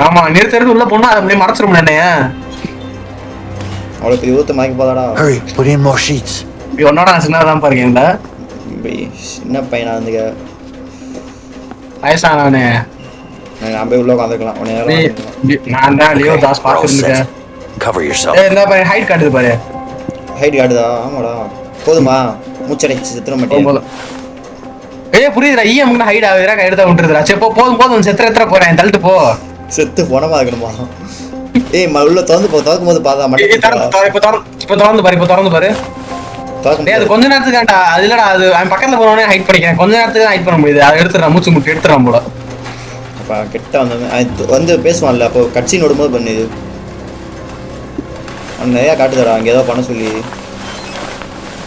ஆமா நிறுத்துறது உள்ள போனா அது அப்படியே மறைச்சிரும் என்னைய. அவ்வளவு பெரிய ஊத்த Makki போதாடா. Hurry, put in more sheets. ஒன்னோட நான் சின்னதான் பாருங்கடா. சின்ன பையனா இருந்துக்க வயசானவனே நான் போய் உள்ள உட்காந்துக்கலாம் நான் தான் லியோ தாஸ் பாத்துருக்கேன். Cover yourself. இந்த பாரு ஹைட் காட்டுது பாரு. ஹைட் காட்டுதா? ஆமாடா போதுமா மூச்சடைச்சு செத்துற மாட்டேன். ஏய் புரியுதுடா ஈஎம்க்கு ஹைட் ஆகுதுடா எடுத்து விட்டுறதுடா. சரி போதும் செத்துற போறேன் தள்ளிட்டு போ. செத்து போனமா இருக்கணுமா? ஏய் உள்ள திறக்கும் போது பார்த்தா மட்டும் இப்ப திறந்து பாரு. டேய் அது கொஞ்ச நேரத்துக்கு வேண்டா அது இல்லடா அது அவன் பக்கத்துல போனவனே ஹைட் பண்ணிக்கிறேன் கொஞ்ச நேரத்துக்கு ஹைட் பண்ண முடியுது அதை எடுத்துறான் மூச்சு முட்டி எடுத்துறான் போல. அப்ப கிட்ட வந்து பேசுவான்ல அப்போ கட்சி நோடும்போது பண்ணுது நிறையா காட்டுதடா அங்கே ஏதோ பண்ண சொல்லி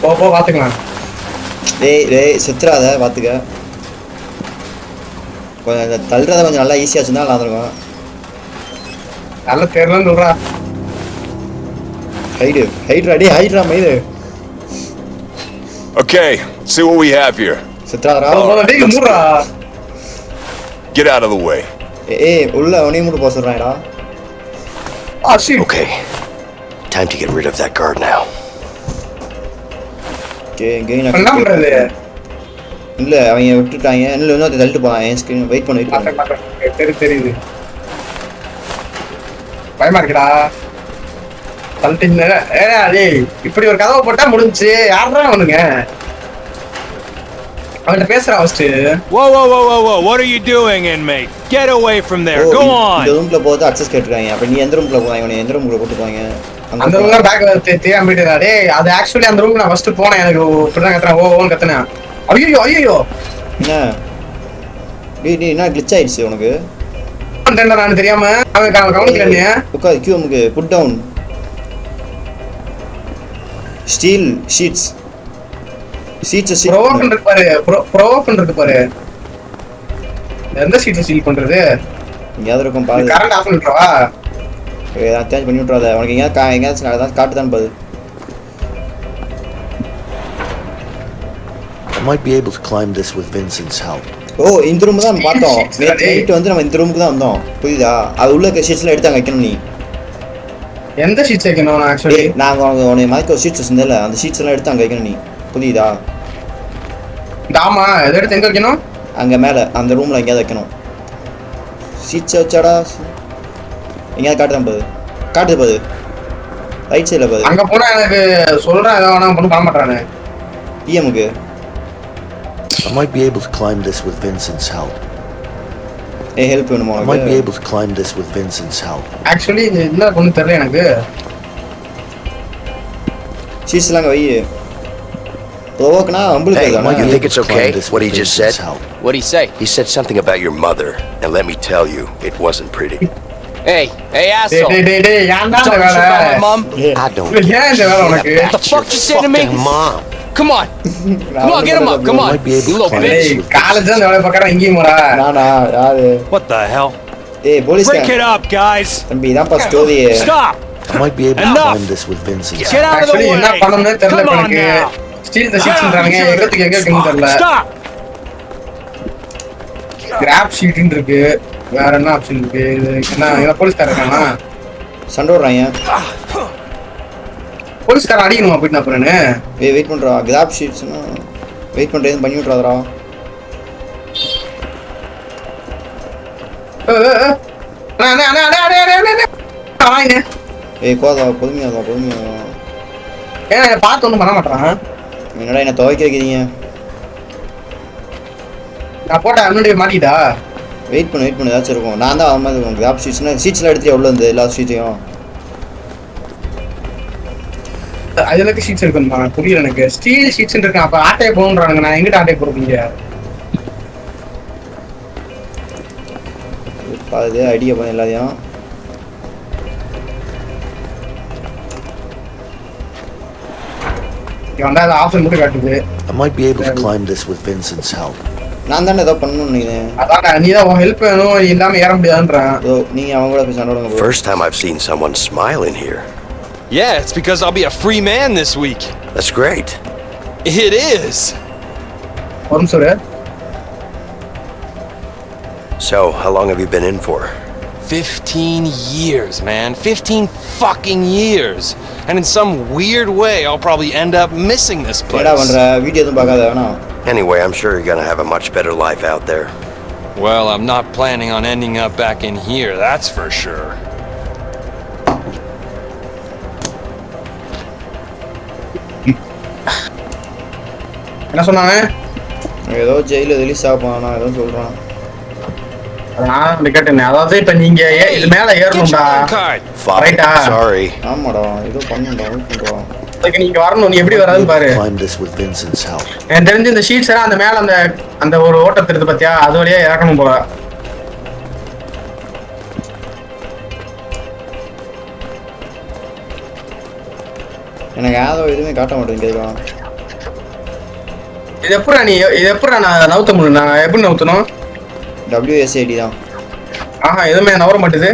போ பாத்துக்கலாம். டேய் செத்துறாத பாத்துக்க கொஞ்சம் தள்ளுறத கொஞ்சம் நல்லா ஈஸியாக வச்சுருந்தா நல்லா இருக்கும். நல்லா தெரியலன்னு சொல்றா. ஹைட்ரா டே ஹைட்ரா மயிலு. Okay, see what we have here. செத்துறாதடா. டேய் மூடுடா. Get out of the way. ஏய் உள்ள அவனையும் மூடு போக சொல்றான்டா. Okay. Time to get rid of that guard now. என்ன பண்றது? இல்ல அவங்க விட்டுட்டாங்க இல்ல இன்னொரு தள்ளிட்டு போறான் என் ஸ்கிரீன் வெயிட் பண்ணி தெரியுது பயமா இருக்குடா தள்ளிட்டு டேய் இப்படி ஒரு கதவை போட்டா முடிஞ்சு யாரா அவனுங்க அவன்கிட்ட பேசுறா first. Whoa, what are you doing, inmate? Get away from there. Go on. இந்த ரூம்ல போறது அக்சஸ் கேட்றாங்க. அப்ப நீ எந்த ரூம்ல போவாங்க? இவனை எந்த ரூம்ல கூட்டி போவாங்க? அந்த ரூம்ல பேக் தெரியாம போயிட்டா. டேய் அது ஆக்சுவலி அந்த ரூம்ல நான் ஃபர்ஸ்ட் போனேன் எனக்கு இப்படிதான் கத்துறேன் ஓன்னு கத்துனேன். ஐயோ என்ன டேய் என்ன கிளிட்ச் ஆயிடுச்சு உனக்கு? பண்றேன்டா நான் தெரியாம அவன் கவனிக்கல நீ. உட்கார் கியூமுக்கு put down steel sheets provoke பண்றது பாரு ப்ரோவோக் பண்றது பாரு. எந்த ஷீட் சீல் பண்றது? எங்கயாவது இருக்கும் பாரு. Current off பண்ணிட்டவா? சேஞ்ச் பண்ணி விட்டுறாத. உனக்கு எங்கேயாச்சும் அதான் காட்டுதான் பாரு. I might be able to climb this with Vincent's help. இந்த ரூம் தான் பார்த்தோம். நைட் வந்து நம்ம இந்த ரூமுக்கு தான் வந்தோம். புரியுதா? அது உள்ள இருக்க ஷீட்ஸ்லாம் எடுத்து அங்க வைக்கணும். நீ எந்த ஷீட்ஸ் வைக்கணும்? நான் ஆக்சுவலி நாங்க உனக்கு மைக்கோ ஷீட்ஸ் வச்சிருந்தேல அந்த ஷீட்ஸ் எல்லாம் எடுத்து அங்க வைக்கணும். நீ புரியுதா? ஆமா எதை எடுத்து எங்க வைக்கணும்? அங்க மேல அந்த ரூம்ல எங்கேயாவது வைக்கணும். ஷீட்ஸ் வச்சாடா எங்கேயாவது காட்டுது பாரு ரைட் சைடில் பாரு. அங்க போனா எனக்கு சொல்றேன் ஏதோ வேணா பண்ண மாட்டானே. இஎம்க்கு I might be able to climb this with Vincent's help. Help வேணுமா? I might be able to climb this with Vincent's help. Actually இது என்ன பண்ணு தெரியல எனக்கு. ஷீட்ஸ்லாம் வை. ப்ரோவோக்னா உங்களுக்கு Hey, you think it's okay what he just said? What'd he say? He said something about your mother, and let me tell you, it wasn't pretty. Hey, asshole. டேய் ஏன்டா இந்த வேலை? About my mom? I don't. ஏன் இந்த வேலை உனக்கு? What the fuck you say to me? Mom. Come on, get him up. Come on, you little bitch. டேய் college தான் இந்த வேலை பார்க்கற இங்கேயும் போறா. நானா யாரு? What the hell? Police Break it up, guys. தம்பி இதான்ப்பா story. Stop. I might be able to climb this with Vincent's Get help. out of the actually way. என்ன பண்ணனும்னே தெரியல Come on எனக்கு. now. ஸ்டீல் தி ஷீட்ஸ்ன்றாங்க எங்க இருக்குன்னு தெரியல. Stop. கிராப் ஷீட்னு இருக்கு. வேற என்ன ஆப்ஷன் இருக்கு? என்ன போலீஸ்காரர் இருக்கானா? சண்டை விடுறாங்க. போலீஸ்காரன் அடிக்கணுமா போயிட்டு அப்புறம்னு வெயிட் பண்ணுறா கிராப் ஷீட்ஸ்னா வெயிட் பண்ணுற எதுவும் பண்ணி விட்றாதரா ஏய் கோதா பொறுமையாதா ஏன் பார்த்து ஒன்றும் பண்ண மாட்டான். என்னடா என்ன துவைக்க வைக்கிறீங்க நான் போட்டேன் முன்னாடி மாட்டிக்கிட்டா வெயிட் பண்ணு ஏதாச்சும் இருக்கும் நான் தான் அது மாதிரி இருக்கும் கிராப் ஷீட்ஸ்லாம் எடுத்துட்டு எவ்வளோ இந்த எல்லா ஷீட்டையும் அதுலக்கு ஷீட்ஸ் இருக்குமா புரியல எனக்கு ஸ்டீல் ஷீட்ஸ் இருக்கேன் அப்போ ஆட்டையை போகணுன்றானுங்க நான் எங்கிட்ட ஆட்டையை போடுறீங்க அது ஐடியா பண்ண எல்லாத்தையும் வந்தா அது ஆப்ஷன் மட்டும் காட்டுது. I might be able to climb this with Vincent's help. நான் தானே ஏதோ பண்ணணும்னு நினைக்கிறேன். அதான் நீ தான் உன் ஹெல்ப் வேணும் நீ இல்லாம ஏற முடியாதுன்றான். நீங்க அவங்க கூட போய் சண்டை போடுங்க. First time I've seen someone smile in here. Yeah, it's because I'll be a free man this week. That's great. It is. One sorry. So, how long have you been in for? 15 years, man. 15 fucking years. And in some weird way, I'll probably end up missing this place. என்னடா பண்ற video எதுவும் பார்க்காத வேணாம். Anyway, I'm sure you're gonna have a much better life out there. Well, I'm not planning on ending up back in here, that's for sure. என்ன சொன்னானே ஏதோ ஜெயில release ஆகப்பானா ஏதோ சொல்றான் நான் கேட்டேன் அதாவது இப்ப நீங்க இது மேல ஏறணும்டா ரைட்டா Sorry. ஆமாடா ஏதோ பண்ணணும்டா வெயிட் பண்றா அதுக்கு நீங்க வரணும் நீ எப்படி வராதுன்னு பாரு Climb this with Vincent's help. எனக்கு தெரிஞ்சு இந்த ஷீட்ஸ் எல்லாம் அந்த மேல அந்த ஒரு ஓட்டத்தை இருக்கு பாத்தியா அது வழியா இறக்கணும் போல எனக்கு யாதோ எதுவுமே காட்ட மாட்டேங்குதுடா இது எப்படா நான் நவுத்த முடியும் நான் எப்படி நவுத்தணும் WSAD தான் ஆஹா எதுவுமே நவர மாட்டேது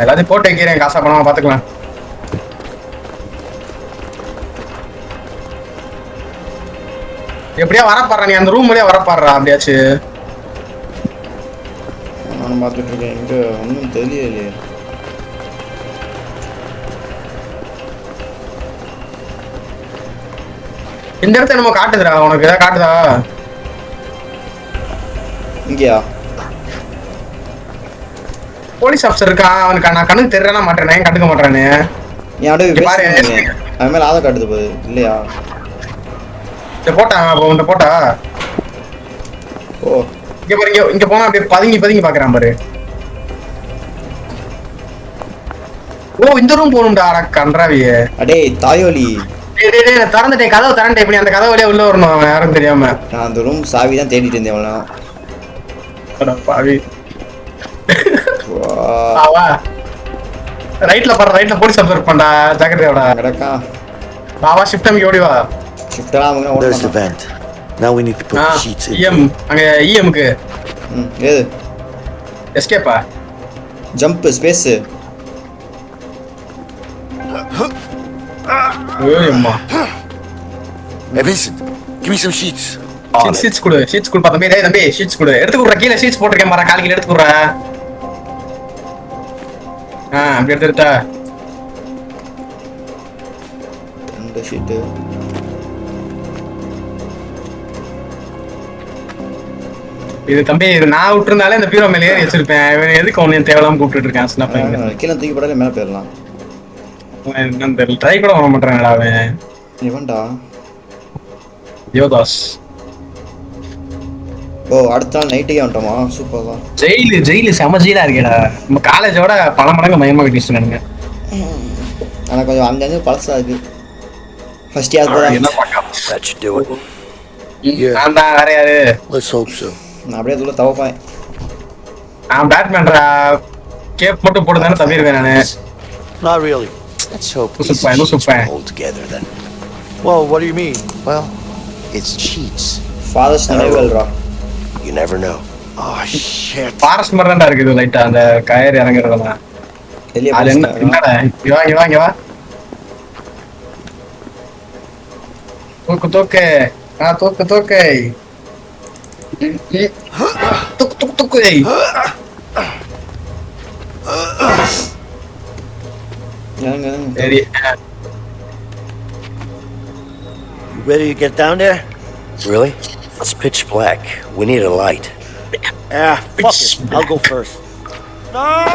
எல்லாத்தையும் போட்டு வைக்கிறேன் காசா பணமா பாத்துக்கலாம் எப்படியா வரப்பாடுறா நீ அந்த ரூம் வழியா வரப்பாடுறா அப்படியாச்சு நானும் பார்த்துட்டு இருக்கேன் இங்க ஒன்றும் தெரியலையே இந்த இடத்த நம்ம காட்டுதுடா உனக்கு ஏதாவது காட்டுதா இங்கயா போலீஸ் ஆஃபீஸர் இருக்கான் அவனுக்கு நான் கண்ணுக்கு தெரியறேனா மாட்டேனே கண்டுக்க மாட்டேனே நீ அப்படியே பாரு அது மேல ஆதார் காட்டுது போகுது இல்லையா இந்த போட்டா அப்போ இந்த போட்டா ஓ இங்க பாரு இங்க போனா அப்படியே பதுங்கி பாக்குறான் பாரு ஓ இந்த ரூம் போகணும்டா கன்றாவியே அடே தாயோலி டேய் திறந்துட்டேன் கதவு திறந்துட்டேன் இப்படி அந்த கதவு வழியா உள்ள வரணும் அவன் யாரும் தெரியாம நான் அந்த ரூம் சாவி தான் தேடிட்டு இருந்தேன் அவ்வளோ பாவி வா ரைட்ல போலீஸ் அப்சர்வ் பண்ணா ஜாக்கிரதையோட கிடக்கா வா ஷிஃப்ட் அங்க ஓடி வா ஷிஃப்ட்லாம் அவங்க There's the vent. Now we need to put the sheets in. EM அங்க EMக்கு ஏது எஸ்கேப்பா ஜம்ப் ஸ்பேஸ் ஏய் அம்மா Hey Vincent, give me some sheets. Sheets கொடு தம்பி ஷீட்ஸ் கொடு எடுத்து குடுற கீழ ஷீட்ஸ் போட்டுருக்கேன் பாரு கால் கீழ எடுத்து குடுற அப்படி எடுத்துட்டா இந்த ஷீட் இது தம்பி இது நான் விட்டுருந்தாலே இந்த பீரோ மேலே ஏறி வச்சிருப்பேன் இவன் எதுக்கு ஒன்னையும் தேவலாம கூப்பிட்டு இருக்கான் சின்ன பையன் கீழே தூக்கி போடாலே மேலே போயிடலாம் என்னன்னு தெரியல ட்ரை கூட பண்ண மாட்டேறான்டா அவன் இவன்டா யோதாஸ் ஓ அடுத்த நாள் நைட்டுக்கே வந்துட்டோமா சூப்பர் தான் ஜெயிலு செம ஜெயிலா இருக்கேடா நம்ம காலேஜோட பல மடங்கு மயமா கட்டிச்சுனானுங்க ஆனால் கொஞ்சம் அங்கங்கே பழசா இருக்கு ஃபர்ஸ்ட் யார் That should do it. நான் தான் வேற யாரு Let's hope so. நான் அப்படியே அதுக்குள்ள தவப்பேன் நான் பேட்மேன்டா கேப் மட்டும் போட்டு தானே தவிர்வேன் நானு Not really. Let's hope these Super, sheets super. will hold together then. Well, what do you mean? Well, it's sheets. Father's நினைவுகள்ரா You never know. Oh shit. Forest மாதிரி தான்டா இருக்குது லைட்டா அந்த கயர் இறங்குறதெல்லாம் வெளியே அது என்னடா இங்க வா தூக்கு தூக்கு துக்கு ஏய். ஏங்க சரி You ready to get down there? Really? It's pitch black. We need a light. Fuck it. I'll go first.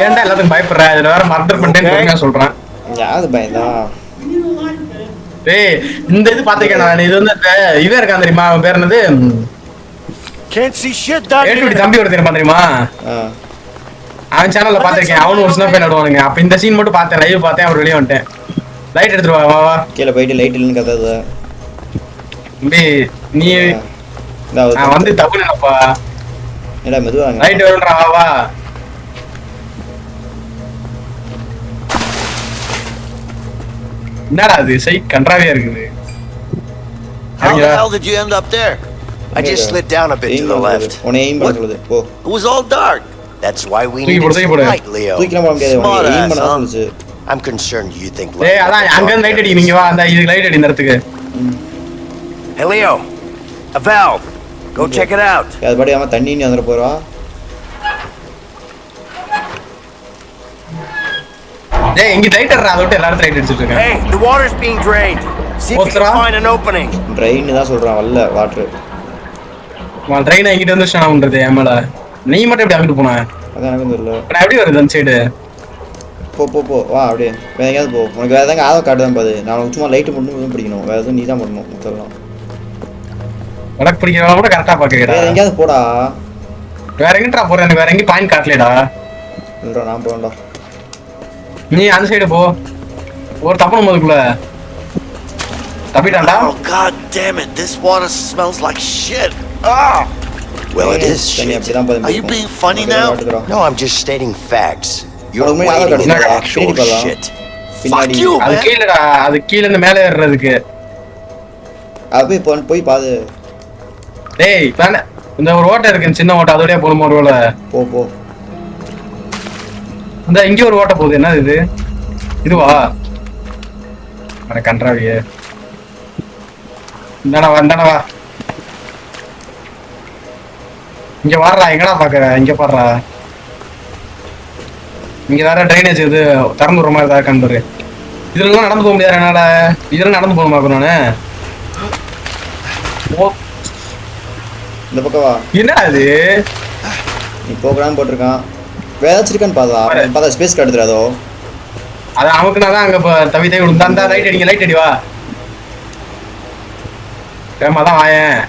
ஏன்டா எல்லாத்துக்கும் பயப்படுற? இதுல வேற மர்டர் பண்ணிட்டேன்னு பொறுமையா சொல்றேன். யாரு பயந்தா? டேய் இந்த இது பாத்துக்கேன் நான். இது வந்து இவன் இருக்கான் தெரியுமா? அவன் பேர் என்னது? Can't see shit down ஏட்டுடி here. தம்பி ஒரு தெரியுமா தெரியுமா? அவன் சேனல்ல பாத்திருக்கேன். அவனும் ஒரு ஸ்னாப் ஆடுவானுங்க. அப்ப இந்த சீன் மட்டும் பார்த்தேன், லைவ் பார்த்தேன், அவர் வெளியே வந்துட்டேன். லைட் எடுத்துட்டு வா வா. கீழே போயிட்டு லைட் இல்லைன்னு கத்தாது. தம்பி நீ நான் வந்து தப்பு நினைப்பா. ஏடா மெதுவாங்க. லைட் வரும்டா வா வா. என்னடா இது சைட் கன்றாவியா இருக்குது. How the hell did you end up there? I just slid down a bit to the left. உன்னை எய்ம் பண்ண சொல்லுது. போ. It was all dark. That's why we Thank you, need thank some you. light, Leo. தூக்கிலாம் போட முடியாது. Smart உன்னை aim ass, பண்ண huh? சொல்லுச்சு. I'm concerned you think டேய் அதான் அங்க இருந்து லைட் அடி. நீங்க வா அந்த இது லைட் அடி இந்த இடத்துக்கு. Hey, Leo. A valve. Go check it out. அது படி அவன் தண்ணின்னு வந்துட போறா. டேய் இங்க லைட் அடிடா. அதோட எல்லாரும் லைட் அடிச்சிட்டு இருக்காங்க. Hey, the water's being drained. See if you What's can wrong? find an opening. Train தான் சொல்றான் வல்ல வாட்டர். அவன் ட்ரெயின் எங்கிட்ட வந்து ஸ்டாப் பண்றது ஏமல. நீ மட்டும் எப்படி அங்கிட்டு போன? அதான் எனக்கு தெரியல. நான் எப்படி வருது அந்த சைடு? போ போ போ வா அப்படியே. வேற எங்கயாவது போ. உனக்கு வேற எதாவது ஆதார் கார்டு தான் பாது. நான் உனக்கு சும்மா லைட் மட்டும் பிடிக்கணும். வேற எதுவும் நீ தான் பண்ணணும். மொத்தம் உனக்கு பிடிக்கிறவங்க கூட கரெக்டா பாக்குறீடா. வேற எங்கயாவது போடா. வேற எங்கடா போற? எனக்கு வேற எங்கயும் பாயிண்ட் காட்டலடா. இல்லடா நான் போறேன்டா. நீ அந்த சைடு போ. ஒரு தப்பணும் போதுக்குள்ள தப்பிட்டான்டா. Oh god damn it! This water smells like shit. Ah! Well, it is தண்ணி shit. அப்படிதான் போதும். Are you being funny now? No, I'm just stating facts. You're Oh, my wading in God. actual Pinnacle, huh? shit. Fuck you, அது man. கீழடா. அது கீழ இருந்து மேலே ஏறதுக்கு. அது போய் பாது. டேய் பான இந்த ஒரு ஓட்டை இருக்கு சின்ன ஓட்டை. அதோடயே போணுமா ஒருவேளை? போ போ. இந்த இங்க ஒரு ஓட்டை போகுது. என்னது இது? இதுவா? அட கன்றாவியே. இந்தாடா வா. இங்க வாடா. எங்கடா பாக்குற? இங்க பாடுறா. இங்க வேற ட்ரைனேஜ் இது திறந்து விடுற மாதிரி தான் கண்டுரு. இதுல நடந்து போக முடியாது என்னால. இதுல நடந்து போக மாட்டேன் நானு. ஓ இந்த பக்கம் வா. என்னடா இது? நீ போகலான்னு போட்டிருக்கான். வேற ஏதாச்சும் இருக்கான்னு பார்த்தா ஸ்பேஸ் காட்டுதுறாதோ. அது அவனுக்கு நான் தான் அங்க தவி விழுந்தா. அந்த லைட் அடிங்க. லைட் அடி வா. வேமா தான் வாயேன்.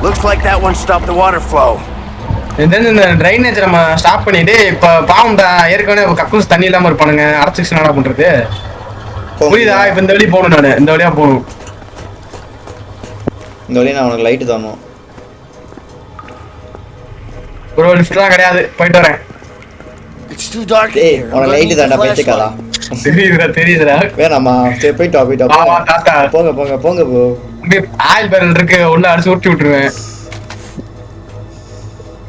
Looks like that one stopped the water flow. இந்த ட்ரைனேஜ் நம்ம ஸ்டாப் பண்ணிட்டு இப்ப பாவம்டா. ஏற்கனவே கக்கூஸ் தண்ணி இல்லாம இருப்பானுங்க. அடைச்சிச்சு என்ன பண்றது? புரியுதா? இப்ப இந்த வழி போகணும். நானு இந்த வழியா போகணும். இந்த வழியா நான் உனக்கு லைட்டு தரணும். ஒரு லிஃப்ட்லாம் கிடையாது. போயிட்டு வரேன். It's too dark in டேய் here. உனக்கு லைட்டு தாண்டா பைத்தியக்காரா. தெரியுதுடா. வேணாமா? சரி போயிட்டு வா. வா தாத்தா. போங்க போ. ஆயில் பேரல் இருக்கு. உள்ள அடிச்சு ஊட்டி விட்டுருவேன்.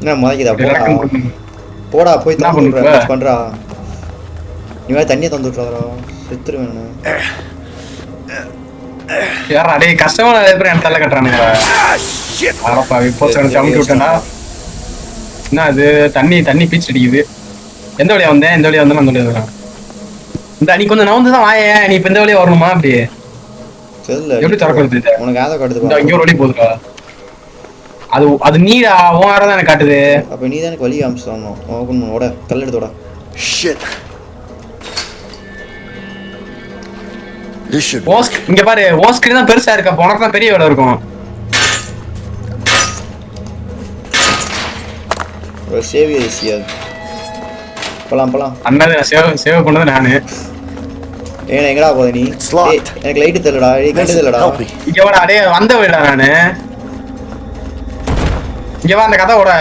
என்ன மறைக்குதா? போடா போய் என்ன பண்றா. நீ வேற தண்ணியை தந்து விட்டுறாதா. செத்துருவேன். யாரா டேய் கஷ்டமா நிறைய பேர் எனக்கு தலை கட்டுறானுங்க. ஆரப்பா இப்போ அமுக்கி விட்டேன்டா. என்ன அது? தண்ணி பீச்சு அடிக்குது. எந்த வழியா வந்தேன்? இந்த வழியா வந்தேன். அந்த வழியா வரேன். இந்த நீ கொஞ்சம் நவுந்து தான் வாயே. நீ இப்ப இந்த வழியா வரணுமா? அப்படி தெரியல. எப்படி திறக்கிறது இது? உனக்கு ஆதார் கார்டு இந்த இங்க ஒரு வழி போகுதுடா. அது நீடா. உன் ஆரோ தான் எனக்கு காட்டுது. அப்ப நீ தான் எனக்கு வழி காமிச்சு தரணும். ஓபன் பண்ணு. ஓட கல் எடுத்து ஓட. Shit. This should. இங்க பாரு. ஓஸ்கிரி தான் பெருசா இருக்கு. அப்ப உனக்கு தான் பெரிய வேலை இருக்கும். ஒரு சேவியர் இசியர். போலாம். அண்ணாது சேவ் பண்ணது நானு. ஏன்னா எங்கடா போத நீ? எனக்கு லைட்டு தெரியலடா. கண்டு தெரியலடா. இங்க வாடா. அடே வந்த வழிடா நானு. இங்க வா. அந்த கதை ஓட.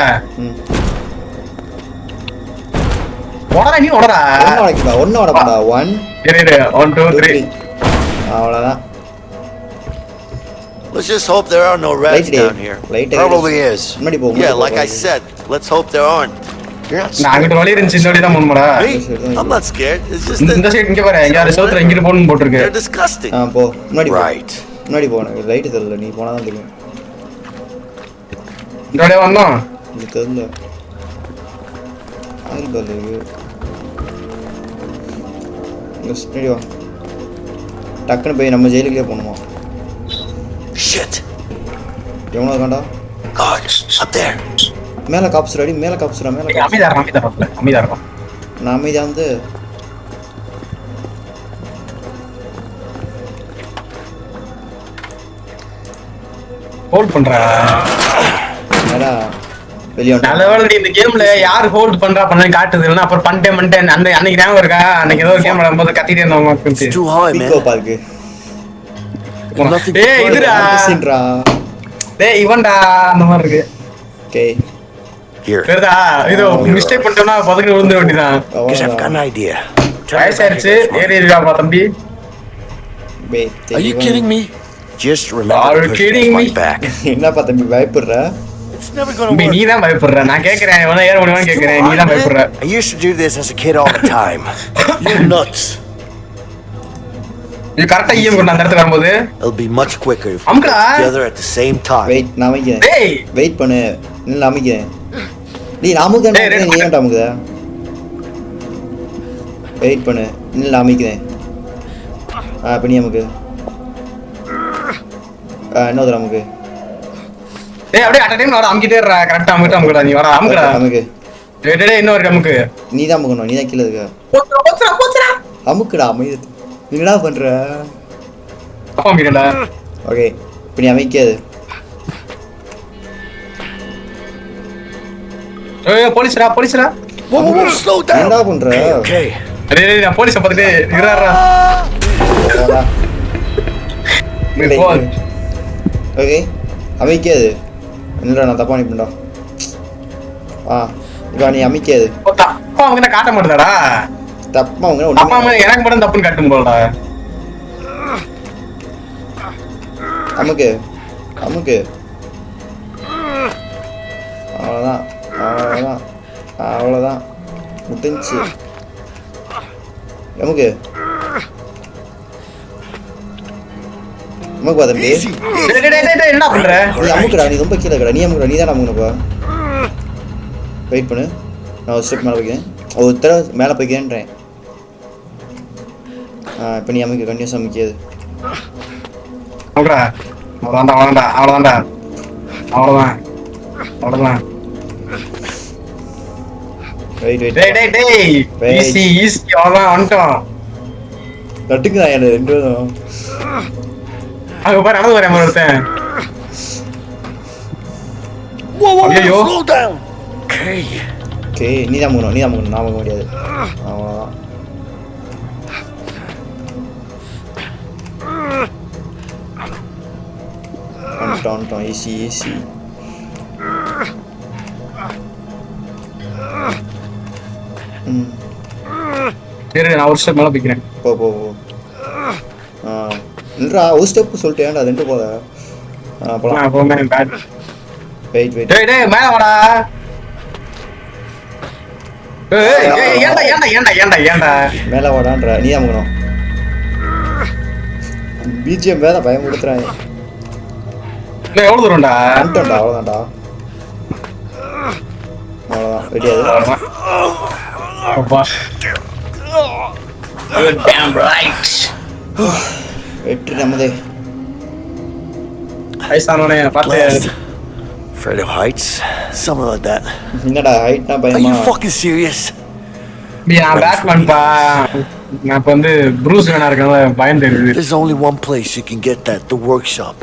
ஓடா நீ ஓடா. ஒன்னு ஓடப்படா. 1 1 2 3. அவ்வளவுதான். Let's just hope there are no rats down here. Probably is. Yeah, like I said, let's hope there aren't. You're not நான் அங்கிட்ட scared. வழி இருந்துச்சு இந்த வழி தான் போகணுமாடா Me? I'm not scared. It's just இந்த that சைடு இங்க பாரு இங்க யாரு சவுத்துல இங்கிட்டு போகணும்னு போட்டிருக்கு they're disgusting. போ முன்னாடி போ Right. முன்னாடி போ எனக்கு ரைட்டு தெரியல நீ போனால் தான் தெரியும் இந்த வழியா வந்தோம் இது தெரியல ஆயில் பால் இருக்கு முன்னாடி வா டக்குன்னு போய் நம்ம ஜெயிலுக்கே போகணுமா Shit. எவனோ இருக்காண்டா God, up there. மேலே காப்ஸ் ரெடி மேலே காப்ஸ்டா மேலே அமைதியா இருக்கும் நான் அமைதியாக வந்து ஹோல்ட் பண்றா நேரா வெளியே நல்ல வேலை இந்த கேம்ல யாரு ஹோல்ட் பண்ணான்னு காட்டுது இல்லைன்னா அப்புறம் பண்ணிட்டேன் அன்னைக்கு ஞாபகம் இருக்கா அன்னைக்கு ஏதோ ஒரு கேம் விளையாடும்போது கத்திட்டே இருந்தவங்க It's too high, man. பிக்கோப்பா இருக்கு Nothing. டேய் இதுடா சின்ரா டேய் இவன்டா அந்த மாதிரி இருக்கு ஓகே Here. தெரியுதா இது மிஸ்டேக் பண்ணிட்டோம்னா பதக்கி விழுந்துட வேண்டியதான் Guess I've got an idea. வயசாயிருச்சு ஏறிடுவாப்பா தம்பி Are you kidding me? Just Are remember you to push kidding against my me? back. என்னப்பா தம்பி பயப்படுற It's never gonna தம்பி work. நீ தான் பயப்படுற நான் கேக்குறேன் எவனா ஏற முடியுமான்னு கேக்குறேன் நீ தான் பயப்படுற I used to do this as a kid all the time. You're nuts. இது கரெக்டா ஈயம் கொண்டு அந்த இடத்துக்கு வரும்போது It'll be much quicker if we அமுக்குடா. get together at the same time. Wait நான் அமைக்கிறேன் டேய் வெயிட் பண்ணு இல்லை அமைக்கிறேன் நீ அமுக்க டேய், நீ ஏன்டா அமுக்குத வெயிட் பண்ணு இல்லை அமைக்கிறேன் இப்போ நீ அமுக்கு இன்னொரு அமுக்கு டேய் அப்படியே அட்ட டைம்ல வர அமுக்கிட்டே இருடா கரெக்டா அமுக்குடா நீ வர அமுக்குடா அமுக்கு டேய் இன்னொரு அமுக்கு நீ தான் அமுக்கணும் நீ தான் கீழே இருக்க போச்சுடா அமுக்குடா அமைது நீ என்ன பண்ற அப்பா அமுக்கிட்டா ஓகே இப்போ நீ அமைக்காது ஏய் போலீஸ்டா Whoa, slow down. என்னடா பண்ற Okay. டேய் நான் போலீஸ பார்த்துட்டு இருடா வாடா. போ ஓகே அமைக்காது இல்லைடா நான் தப்பா அனுப்பிண்டா இப்போ நீ அமைக்காது அப்பா அவங்க காட்ட மாட்டேதாடா தப்பா அவங்க அப்பா அம்மா எனக்கு மட்டும் தப்புன்னு காட்டும் போலடா அமுக்கு அமுக்கு அவ்வளோதான் அவ்வளோதான் அவ்வளோதான் முடிஞ்சு அமுக்கு அமுக்குப்பா தம்பி டேய் என்ன பண்ற நீ அமுக்குடா நீ ரொம்ப கீழே இருக்கடா நீ அமுக்குடா நீ தானே அமுக்குனப்பா வெயிட் பண்ணு நான் ஒரு ஸ்டெப் மேலே போய்க்கிறேன் ஒரு தடவை மேலே போய்க்கிறேன்றேன் இப்போ நீ அமுக்கு கண்டினியூஸாக அமுக்கியது அமுக்குடா அவ்வளவுதான் வெயிட் வெயிட் டேய் ஈஸி அவ்வளவுதான் வந்துட்டோம் கட்டுக்குதா எனக்கு ரெண்டு பேரும் அங்க பாரு நடந்து வரேன் ஒருத்தன் Whoa, ஐயோ. slow down. Okay. ஓகே நீ தான் அமுக்கணும் நான் அமுக்க முடியாது அவ்வளோதான் வந்துட்டோம் ஈஸி சரி நான் ஒரு ஸ்டெப் மேல போய்க்கிறேன் போ இல்லைடா ஒரு ஸ்டெப்பு சொல்லிட்டு ஏன்டா ரெண்டு போத போலாம் நான் போமே பேட் வெயிட் டேய் மேல வாடா ஏன்டா மேலே வாடான்ற நீ அமுக்கணும் பிஜிஎம் வேற பயமுடுத்துறாங்க இல்லை எவ்வளவு தூரம்டா வந்துட்டோம்டா அவ்வளோதான்டா அவ்வளோதான் வெடியாது அப்பா damn right வெற்றி நம்மதே வயசானவனே பார்த்து Blast. Afraid of heights? Something like that. என்னடா ஹைட்னா Are பயமா you fucking serious? நான் பேட்மேன்பா நான் இப்போ வந்து ப்ரூஸ் வேணா இருக்கனால பயந்து இருக்குது There's only one place you can get that, the workshop.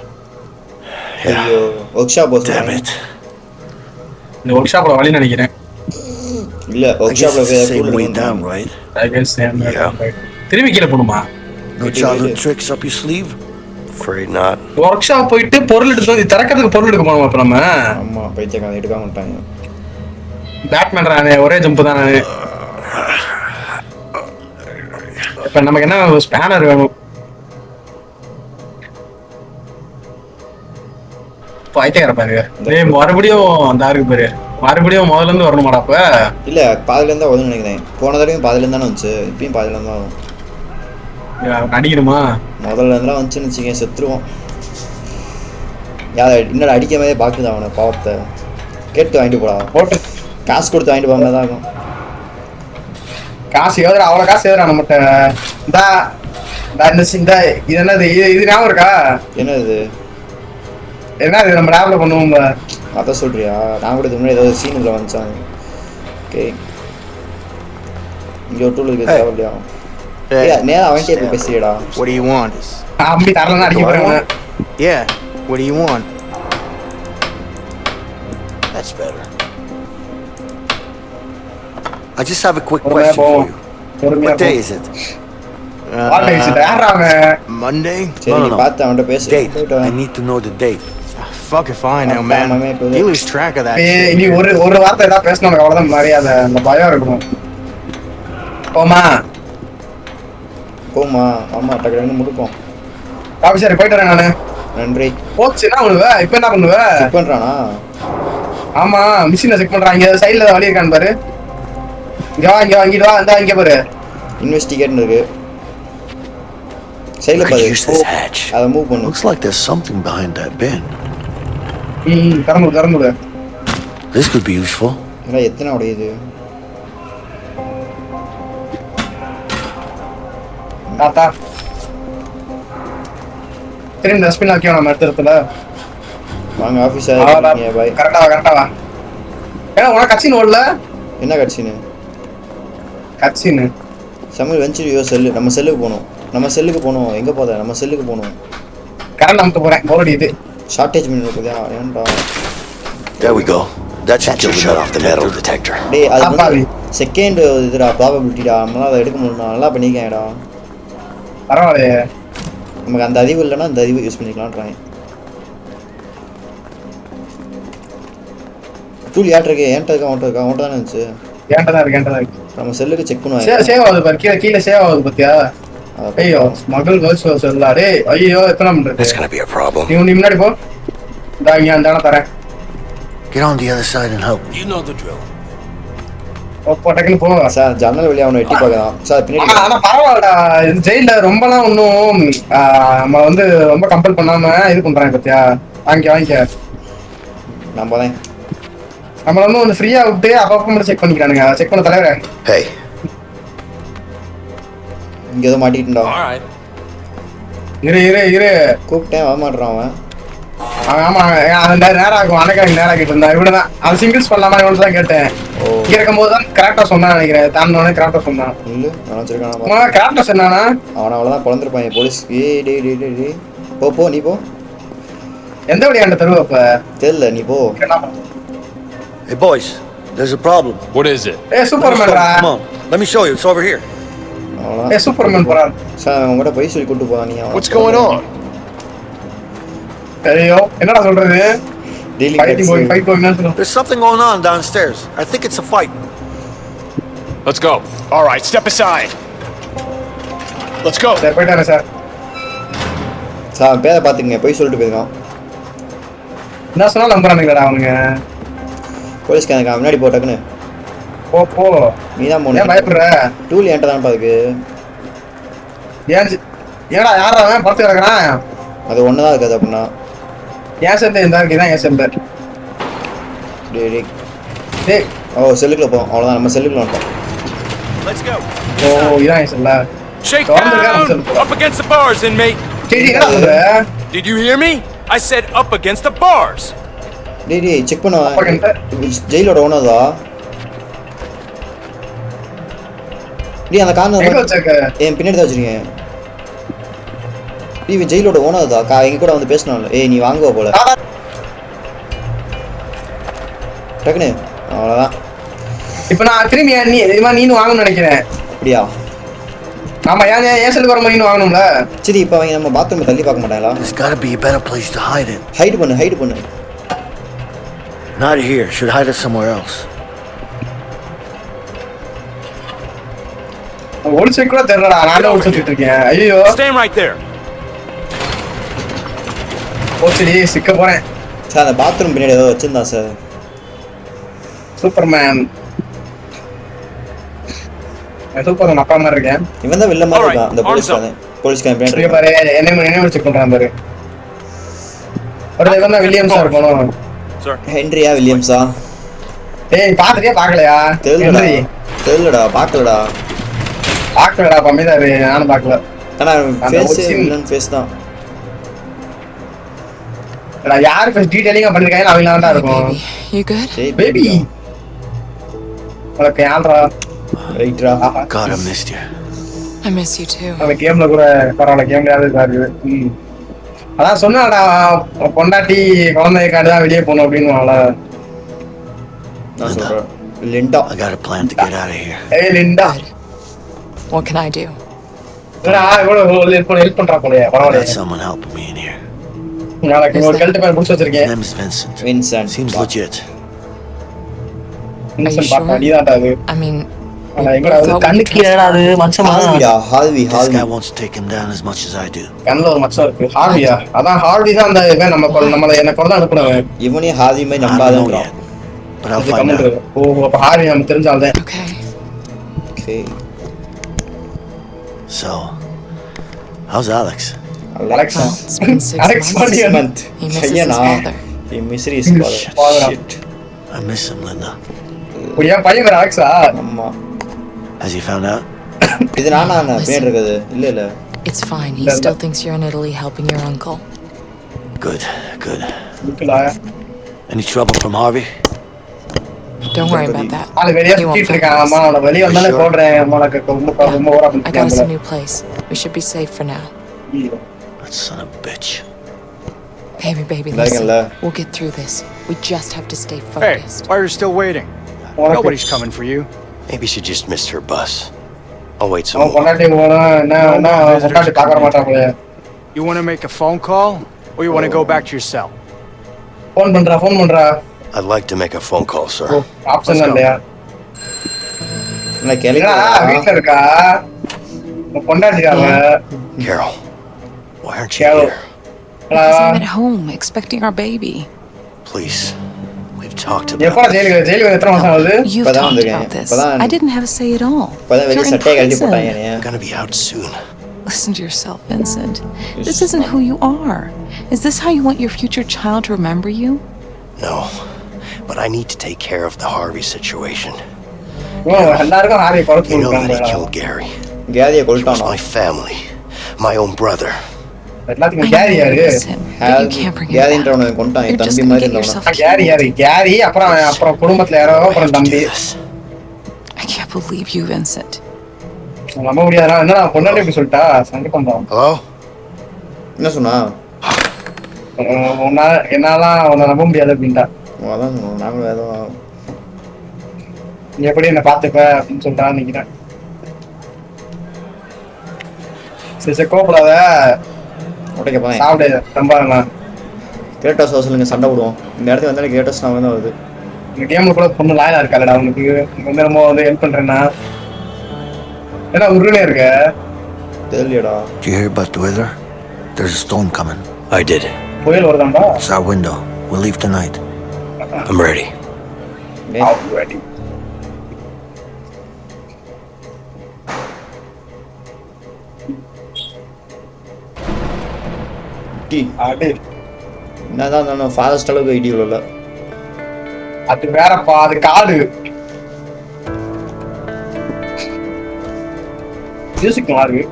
ஐயோ ஒர்க் ஷாப் Damn it. இந்த ஒர்க் ஷாப்ல வழி நினைக்கிறேன் இல்ல I ஒர்க் guess ஷாப்ல it's the same way down, right? திரும்பி கீழே போகணுமா No childhood tricks up your sleeve? Afraid not. Work shop போயிட்டு பொருள் எடுத்து வந்து திறக்கிறதுக்கு பொருள் எடுக்க போனோமா இப்போ நம்ம ஆமா பைத்தியக்காரன் எடுக்காம விட்டாங்க பேட்மேன் நானே ஒரே ஜம்ப் தான் நானு இப்போ நமக்கு என்ன ஸ்பேனர் வேணும் பைத்தியக்கார பாருங்க மறுபடியும் அந்த இருக்கு பாரு மறுபடியும் முதல்ல இருந்து வரணுமாடா அப்ப? இல்லை பாதிலேருந்து தான் வரும்னு நினைக்கிறேன். போன தடவையும் பாதிலேருந்து தானே வந்துச்சு, இப்பயும் பாதிலேருந்து தான் வரும். அடிக்கணுமா? முதல்ல இருந்தெல்லாம் வந்துச்சுன்னு வச்சுக்கேன், செத்துருவோம். யார் இன்னொரு அடிக்க மாதிரியே பார்க்குது அவனை, பாவத்தை. கேட்டு வாங்கிட்டு போடா, போட்டு காசு கொடுத்து வாங்கிட்டு போக தான் இருக்கும். காசு எவ்வளோ? அவ்வளோ காசு எவ்வளோ நம்மகிட்ட? இந்த இது என்னது? இது ஞாபகம் இருக்கா? என்னது என்ன இது நம்ம லேப்ல பண்ணுவோம்? அதான் சொல்றியா? நான் கூட இதுக்கு முன்னாடி ஏதாவது சீன் இதில் வந்துச்சாங்க. ஓகே, இங்கே ஒரு டூல் இருக்குது தேவையா? நேரம் அவன்கிட்ட போய் பேசுறியடா. What do you want? அப்படி தரலன்னா அடிக்க போறேன். Yeah. What do you want? That's better. I just have a quick question for you. What day is it? Monday? சரி, நீ பார்த்து அவன்கிட்ட பேசு. Date. I need to know the date. Fuck if I know, man. You lose track of that இனி shit. ஒரு வார்த்தை ஏதாவது பேசணும், அவ்வளவுதான் மரியாதை. அந்த பயம் இருக்கணும். போமா போமா, ஆமா, டக்கு முடிப்போம். ஆஃபீஸர் போயிட்டு வரேன் நானு. நன்றி. போச்சு, என்ன பண்ணுவ இப்ப? என்ன பண்ணுவ? செக் பண்றானா? ஆமா, மிஷினை செக் பண்றாங்க. சைடுல வழி இருக்கான்னு பாரு. இங்க வாங்கிட்டு வா. இந்த இங்க பாரு, இன்வெஸ்டிகேட் இருக்கு. சைடுல I பாரு. could use this hatch. அதை மூவ் பண்ணு. Looks like there's something behind that bin. திறந்து. This could be useful. ஏன்னா எத்தனை உடையுது? தாத்தா திரும்பி டஸ்ட்பின் ஆக்கியோம் நம்ம இடத்துல. வாங்க ஆஃபீஸர். பாய். கரெக்டா வா. ஏன்னா உனக்கு கட்சின்னு ஓடல? என்ன கட்சின்னு? கட்சின்னு சமையல் வெஞ்சிரியோ செல்லு. நம்ம செல்லுக்கு போகணும். எங்கே போத? நம்ம செல்லுக்கு போகணும். கரண்ட் அமுத்த போறேன். போரடி இது ஷார்ட்டேஜ் பண்ணி இருக்குதா? ஏன்டா? There we go. That should kill the shut off the metal detector. டேய், அது வந்து செகண்ட் இதுடா, ப்ராபபிலிட்டிடா. நம்மளால அதை எடுக்க முடியல. நல்லா பண்ணிக்கேடா. பரவாயில்லையே, நமக்கு அந்த அறிவு இல்லைன்னா அந்த அறிவு யூஸ் பண்ணிக்கலாம்ன்றாங்க. டூல் யார்ட்ட இருக்கு? என்கிட்ட இருக்கா? அவன்கிட்ட தானே இருந்துச்சு. ஏன்டா இருக்கு. நம்ம செல்லுக்கு செக் பண்ணுவாங்க. சேவ் ஆகுது பாரு, கீழே சேவ் ஆகுது பாத்தியா? ஐயோ, ஸ்மகிள் கேர்ள்ஸ் சொல்லலாம். டேய் ஐயோ, எத்தனை பண்றது? That's gonna be a problem. நீ முன்னாடி போ. இங்க அந்த இடம் தரேன். Get on the other side and help. You know the drill. டக்குன்னு போ. சார், ஜன்னல் வழியா அவனை எட்டி பார்க்கலாம் சார். பின்னாடி ஆனா பரவாயில்லடா, இது ஜெயில ரொம்பலாம் ஒன்றும் நம்ம வந்து ரொம்ப கம்பல் பண்ணாம இது பண்றாங்க பாத்தியா? வாங்கிக்க. நம்ம வந்து ஒன்று ஃப்ரீயா விட்டு அப்பப்போ மட்டும் செக் பண்ணிக்கிறானுங்க. செக் பண்ண தலைவரே. Hey. இங்க ஏதோ மாட்டிக்கிட்டா. All right. இரு கூப்பிட்டேன், வரமாட்டான் அவன். ஆமா, அந்த நேரம் ஆகும். அன்னைக்கு நேரம் ஆகிட்டு இருந்தா இவ்வளவுதான். அது சிங்கிள்ஸ் பண்ணலாமா இவ்வளவு தான் கேட்டேன். இங்க இருக்கும்போது தான் கரெக்டா சொன்னான்னு நினைக்கிறேன். தாண்டவனே கரெக்டா சொன்னான். இல்ல நான் வச்சிருக்கானா? கரெக்டா சொன்னானா? அவன் அவ்வளவுதான் பொழந்திருப்பான் போலீஸ். டேய் போ நீ போ. எந்த வழியாண்ட தருவ அப்ப? தெரியல, நீ போ. Hey boys, there's a problem. What is it? சூப்பர்மேன்டா. Come on, let me show you. It's over here. அவ்வளவுதான். சூப்பர்மேன் போறான். சார், உங்ககிட்ட போய் சொல்லி கூட்டு போறா நீ. What's going on? ஐயோ, என்னடா சொல்றது? Fight going on. There's something going on downstairs. I think it's a fight. Let's go. All right, step aside. Let's go. Sir போயிட்டாரே சார். சார், பேரை பாத்துக்கங்க. போய் சொல்லிட்டு போயிருக்கான். என்ன சொன்னா நம்புறானுங்கடா அவனுங்க. போலீஸ்காரங்க முன்னாடி போ, டக்குன்னு போ. நீ தான் போன. ஏன் பயப்படுற? டூல் என்கிட்ட தான் பாருக்கு. ஏடா யாரா அவன் படுத்து கிடக்குறான்? அது ஒண்ணுதான் இருக்காது அப்படின்னா. ஏன் சென்டர் இருந்தா இருக்குதான். ஏன் சென்டர்? டேய் செல்லுக்குள்ள போ. அவ்வளவுதான், நம்ம செல்லுக்குள்ள வந்துட்டோம். Let's go. இதான் ஏன் செல்ல. Shake down. Up against the bars, inmate. என்ன சொல்ற? Did you hear me? I said up against the bars. டேய் செக் பண்ணுவா. ஜெயிலோட ஓனர்தா? டேய் அந்த கார்னர் என் பின்னாடி தான் வச்சிருக்கேன். டேய் ஜெயிலோட ஓனர்தா? எங்க கூட வந்து பேசணும்ல. ஏய் நீ வாங்குவ போல. டக்குனு அவ்வளவுதான். இப்போ நான் திரும்பி நீனு வாங்கணும்னு நினைக்கிறேன். அப்படியா? ஆமா, ஏன் செல்லுக்கு வர மாதிரி வாங்கணும்ல. சரி, இப்போ அவங்க நம்ம பாத்ரூம் தள்ளி பார்க்க மாட்டாங்களா? There's got to be a better place to hide it. Hide பண்ணு. Not here. Should hide it somewhere else. ஒரு செக் கூட தெரியலடா. நானே ஒளிச்சிட்டு இருக்கேன். ஐயோ. Stand right there. ஓச்சடி சிக்க போறேன். சார், அந்த பாத்ரூம் பின்னாடி ஏதோ வச்சிருந்தான் சார். சூப்பர்மேன். சூப்பர்மேன் அப்பா மாதிரி இருக்கேன். இவன் தான் வில்ல மாதிரி இருக்கான் அந்த போலீஸ் கேம்பெயின் இங்க பாரு என்ன வச்சு கொண்டான் பாரு. ஒரு இவன் தான் வில்லியம்ஸா இருக்கணும். ஹென்ரியா வில்லியம்ஸா? டேய் பாத்துறியா பார்க்கலையா? தெரியலடா பார்க்கலடா பம்மிதாரு நானும் பார்க்கல. ஆனா ஃபேஸ் வில்லன் ஃபேஸ் தான். யாரு ஃபர்ஸ்ட் டீடைலிங்கா பண்ணிருக்காங்க அவங்க தான் இருக்கும். You good? பேபி உனக்கு யாரா ரைட்ரா? God, I missed you. I miss you too. அந்த கேம்ல கூட பரவாயில்ல கேம்லயாவது இருக்கு. அதான் சொன்னாடா பொண்டாட்டி குழந்தைக்காண்டி தான் வெளியே போகணும் அப்படின்னு. நான் சொல்றேன் Linda. I got a plan to get out of here. ஏய் Linda, What can I do? Help பண்றா போலயே. I பரவாயில்ல. got someone helping me in here. நாளைக்கு ஒரு கெல்ட் பேர் புடிச்சு வச்சிருக்கேன். His name is Vincent. Vincent. Seems legit. இன்சன் பாத்தா நீதான்டா அது. I mean, ஆனா எங்கடா அது கண்ணுக்கு கீழடா அது மச்சமா. Harvey This guy wants to take him down as much as I do. கண்ணுல ஒரு மச்சம் இருக்கு. ஹார்வியா? அதான் ஹார்வி தான் அந்த இவன் நம்மள என்ன கொண்டு அனுப்புனவன். இவனே ஹார்வி மாதிரி நம்பாதேங்கறான். But I'll find out. ஓ அப்ப ஹார்வி நமக்கு தெரிஞ்சால்தான். okay. Okay. So, how's Alex? Alexa. Well, it's been 6 Alex months. month. He misses his Chayana. father. He misses his father. Shit. I miss him, Linda. என் பையன் பேர் Alexa. அம்மா. Has he found out? இது நானா பேர் இருக்குது? இல்ல. It's fine. He still thinks you're in Italy helping your uncle. Good, good. இருக்குடா. Any trouble from Harvey? Don't worry about that. ஆளு வெளிய He won't சுத்திட்டு find இருக்கான். us. அம்மா அவன வெளிய வந்தானே போடுறேன். உனக்கு ரொம்ப ஓரா I got us a பண்ணிட்டேன். new place. We should be safe for now. That son of a bitch. Baby, Like listen. Allah. We'll get through this. We just have to stay Hey, focused. why are you still waiting? Nobody's coming for you. Maybe she just missed her bus. I'll wait some அவன் more. பொண்டாட்டி போனா என்ன பொண்டாட்டி பார்க்க மாட்டான் போல. You want to make a phone call, or you want to go back to your cell? Phone பண்றா. I'd like to make a phone call, sir. Option இல்லையா? நான் கேளுங்க. வீட்ல இருக்கா? உன் பொண்டாட்டியாவ. Carol, why aren't you Carol. here? Because I'm at home expecting our baby. Please, we've talked about எப்போ ஜெயிலுக்கு எத்தனை மாசம் ஆகுது? You've இப்பதான் talked வந்திருக்கேன். about this. இப்பதான் I didn't have a say at all. இப்பதான் வெளிய You're in சட்டையை கழட்டி prison. போட்டாங்க என்னைய. I'm gonna be out soon. Listen to yourself, Vincent. This isn't who you are. Is this how you want your future child to remember you? No, but I need to take care of the Harvey situation. எல்லாருக்கும் Harry கொலை You know that he பண்ணிருக்காங்க. killed Gary. கேரியை He was கொல்லிட்டானா? my family, my own brother. எல்லாத்துக்கும் I carry know யாரு? it's him, but you can't bring him கேரின்றவனை back. கொண்டான் You're N just தம்பி gonna மாதிரி get இருந்தவனா? yourself carry அப்புறம் குடும்பத்துல யாரோ We அப்புறம் have to தம்பி. do this. I can't believe you, Vincent. நம்ப முடியாதுடா. என்னடா பொண்டாட்டி இப்படி சொல்லிட்டா? சங்கடம் தான். Hello? என்ன சொன்னா? என்னாலாம் உன்னை நம்ப முடியாது அப்படின்ட்டா. அதான் சொன்னோம் நாங்களும் ஏதோ நீ எப்படி என்ன பாத்துப்ப அப்படின்னு சொல்லிட்டான்னு நினைக்கிறேன். சரி கோபப்படாத. உடைக்க போறேன். சாப்பிடு ரொம்ப கேட்டோஸ் சொல்லுங்க சண்டை விடுவோம். இந்த இடத்துக்கு வந்தாலே கேட்டோஸ் நான் தான் வருது. இந்த கேம்ல கூட பொண்ணு லாயலா இருக்காடா உனக்கு. வந்து நம்ம வந்து ஹெல்ப் பண்றேன்னா ஏன்னா உருளே இருக்க. தெரியலடா. Did you hear about the weather? There's a storm coming. I did. புயல் வருதாண்டா. It's our window. We'll leave tonight. I'm ready. Already. டி அடே என்னதான் நான் ஃபாரஸ்ட் அளவுக்கு ஐடி இல்ல. அது வேறப்பா அது காடு. மியூசிக் நல்லா இருக்கு.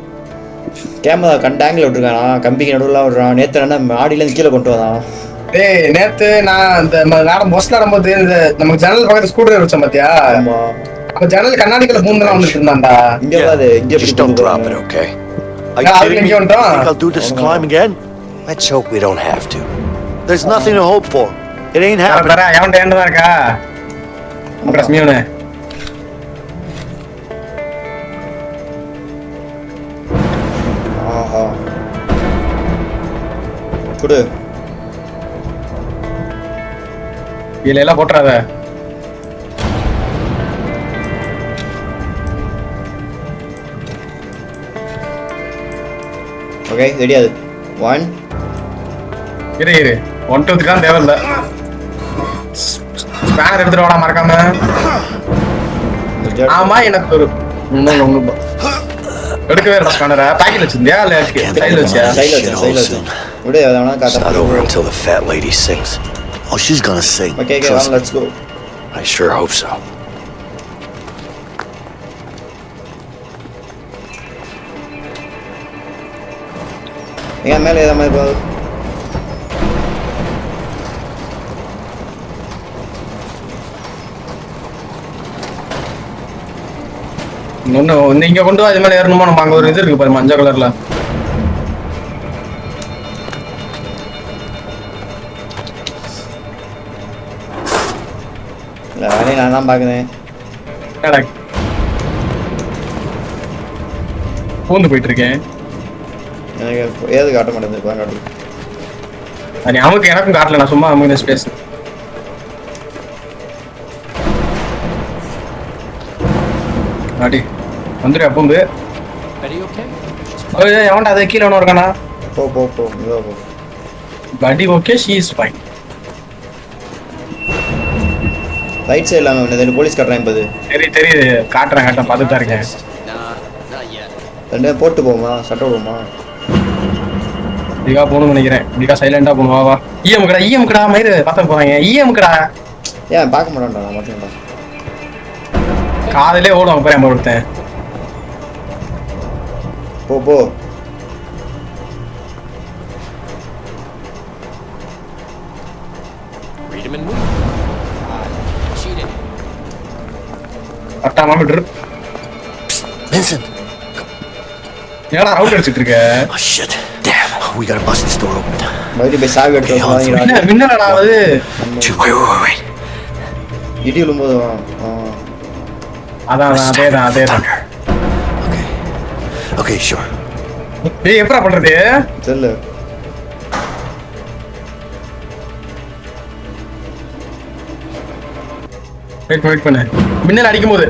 கேமரா கண்டாங்கில் விட்டுருக்கானா? கம்பிக்கு நடுவில் விடுறான். நேற்று என்ன மாடியிலேருந்து கீழே கொண்டு வந்தான். டேய் நேத்து நான் இந்த நேரம் பஸ்ல வரும்போது இந்த நமக்கு ஜன்னல் பக்கத்துல ஸ்கூட்டர் வச்சேன் பாத்தியா? ஆமா. அப்ப ஜன்னல் கண்ணாடிக்குள்ள பூந்துலாம் வந்துட்டு இருந்தான்டா. இங்க பாரு இங்க Just don't drop it, okay? Are you Yeah, kidding me? I'll Think I'll do this climb again? Let's hope we don't have to. There's nothing to hope for. It ain't happening. தர எவன்ட ஏண்டா இருக்கா? அப்புறம் மியூனே. ஆஹா. குடு. இல்ல எல்லாம் போட்றாத. Okay ready அது. 1 இரு 1 2 3 தேவை இல்ல. ஸ்பேனர் எடுத்துட்டு வாடா மறக்காம. ஆமா எனக்கு ஒரு ஒண்ணு எடுக்கவே இல்லை ஸ்பேனரை. பாக்கெட் வச்சிருந்தியா இல்ல சைடுல வச்சியா? சைடுல வச்சு விடு. அதனால It's not over until the fat lady sings. Oh, she's gonna sing. Okay, Trust let's go. I sure hope so. ஏன் மேலே ஏதா மாதிரி போகுது? இன்னொன்னு இங்க கொண்டு வா. இது மேல ஏறணுமா? நம்ம அங்க ஒரு இது இருக்கு பாரு மஞ்சள் கலர்ல. இல்லை வேலையை நான் தான் பார்க்குறேன். பூந்து போயிட்டு இருக்கேன். எனக்கு ஏது காட்ட மாட்டேங்குது. காட்டு நமக்கு எனக்கும் காட்டல. நான் சும்மா அமைந்த ஸ்பேஸ். அடி வந்துரு பூந்து. எவன்டா அதை கீழே ஒன்று இருக்கானா? போ போ போ இதோ போ. படி okay, she is fine. Right சைடில் அவன் போலீஸ் கட்டுறான். இப்போது தெரியுது. காட்டுறேன் பார்த்துட்டு தான் இருக்கேன். ரெண்டு போட்டு போமா சட்டை விடுமா? இதுக்காக போகணும்னு நினைக்கிறேன். இதுக்காக சைலண்டா போகணும். வா ஈஎம்கடா மயிறு பார்த்து போறாங்க. ஈஎம்கடா ஏன் பார்க்க மாட்டான்டா? நான் மட்டும்டா காதலே ஓடும் போறேன் ஒருத்தன். போ போ. Vincent. ஏடா ரவுண்ட் அடிச்சிட்டு இருக்க? Oh shit. Damn. We gotta bust this door open. மறுபடியும் போய் சாவி எடுத்து மின்னலடா அது. Wait. இடி விழும்போது அதான் அதேதான். Okay, sure. ஏய் எப்படா பண்றது? சொல்லு. வெயிட் பண்ணு. மின்னல் அடிக்கும்போது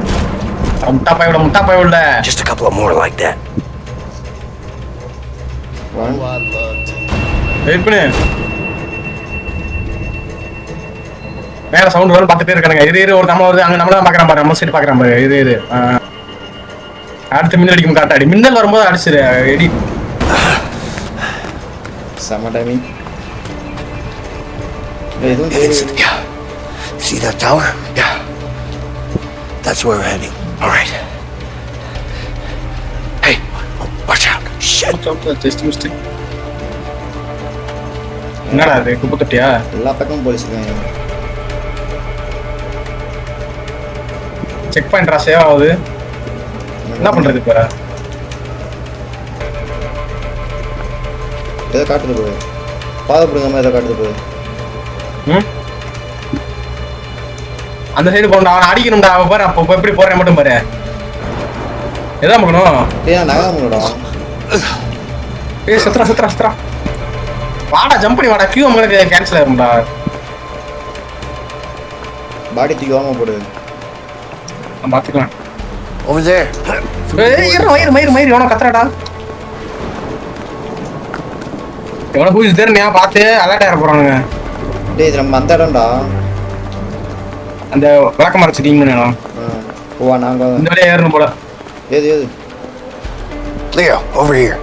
முட்டா பாய் உள்ள. Just a couple of more like that. Wait பண்ணு. மேல சவுண்ட் வரும் பார்த்துட்டே இருக்கானுங்க. இரு ஒரு நம்ம வருது. அங்க நம்மள தான் பார்க்கறான் பாரு. நம்ம சைடு பார்க்கறான் பாரு. இரு அடுத்து மின்னல் அடிக்கும் காட்டாடி. மின்னல் வரும்போது அடிச்சிரு எடி. சம timing. Yeah. See that tower? Yeah. That's where we're heading. All right. Hey, watch out. Shit. Just mistake. என்னடா அது குப்பை தொட்டியா? எல்லா பக்கமும் போலீஸ் இருக்காங்க. செக் பாயிண்ட்ரா சேவ் ஆகுது. என்ன பண்றது இப்ப? ஏதோ காட்டுது போய். பாதப்படுங்க ஏதோ காட்டுது போய். அந்த சைடு போண்டா. அவன் அடிக்கணும்டா. அவன் பாரு அப்போ எப்படி போறேன் மட்டும் பாரு. எதா பண்ணணும்? ஏன் நகாமடா? ஏய் சத்ரா. வாடா ஜம்ப் பண்ணி வாடா. கியூ உங்களுக்கு கேன்சல் ஆயிரும்டா. பாடி தூக்கி வாங்க போடு. நான் பாத்துக்கலாம். Over there. ஏய் மயிர் எவனோ கத்துறாடா. எவனோ ஹூ இஸ் தேர் நீ பாத்து அலர்ட் ஆயிர போறானுங்க. டேய் இது நம்ம அந்த இடம்டா. அந்த விளக்க மரச்சு டீம் பண்ணலாம். ஓ நாங்க இந்த வழியா ஏறணும் போல. ஏது Leo, over here.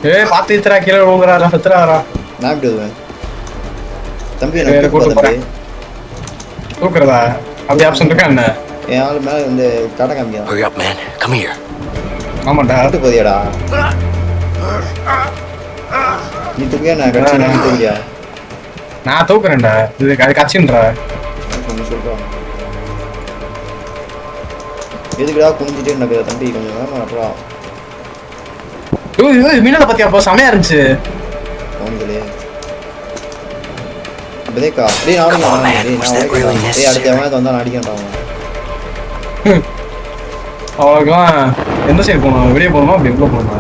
ஏய் பாத்து இத்தரா கீழ விழுங்கறாடா சத்ராடா. நான் விடுவேன். தம்பி நான் கூட்டு போறேன். தூக்குறதா? அப்படி ஆப்ஷன் இருக்கா என்ன? ஏன் ஆளு மேல இந்த கடை காமியா? Hurry up, man. Come here. ஆமாடா. கூட்டு போறியாடா? நீ தூக்கியா நான் கட்சி நான் தூக்கியா? நான் தூக்குறேன்டா. இது கட்சின்றா. கொஞ்சம் சொல்றேன். எதுக்குடா குனிஞ்சிட்டே இருக்க தம்பி கொஞ்சம் வேகமா நட்றா. ஏய் மீனல பத்தியா போ சமையா இருந்துச்சு. போன்களே. பிரேக்கா. டேய் நான் டேய் அடுத்த அவன் வந்தா அடிக்கறடா அவன். அவன் எந்த சைடு போணும்? வெளிய போணுமா அப்படி உள்ள போணுமா?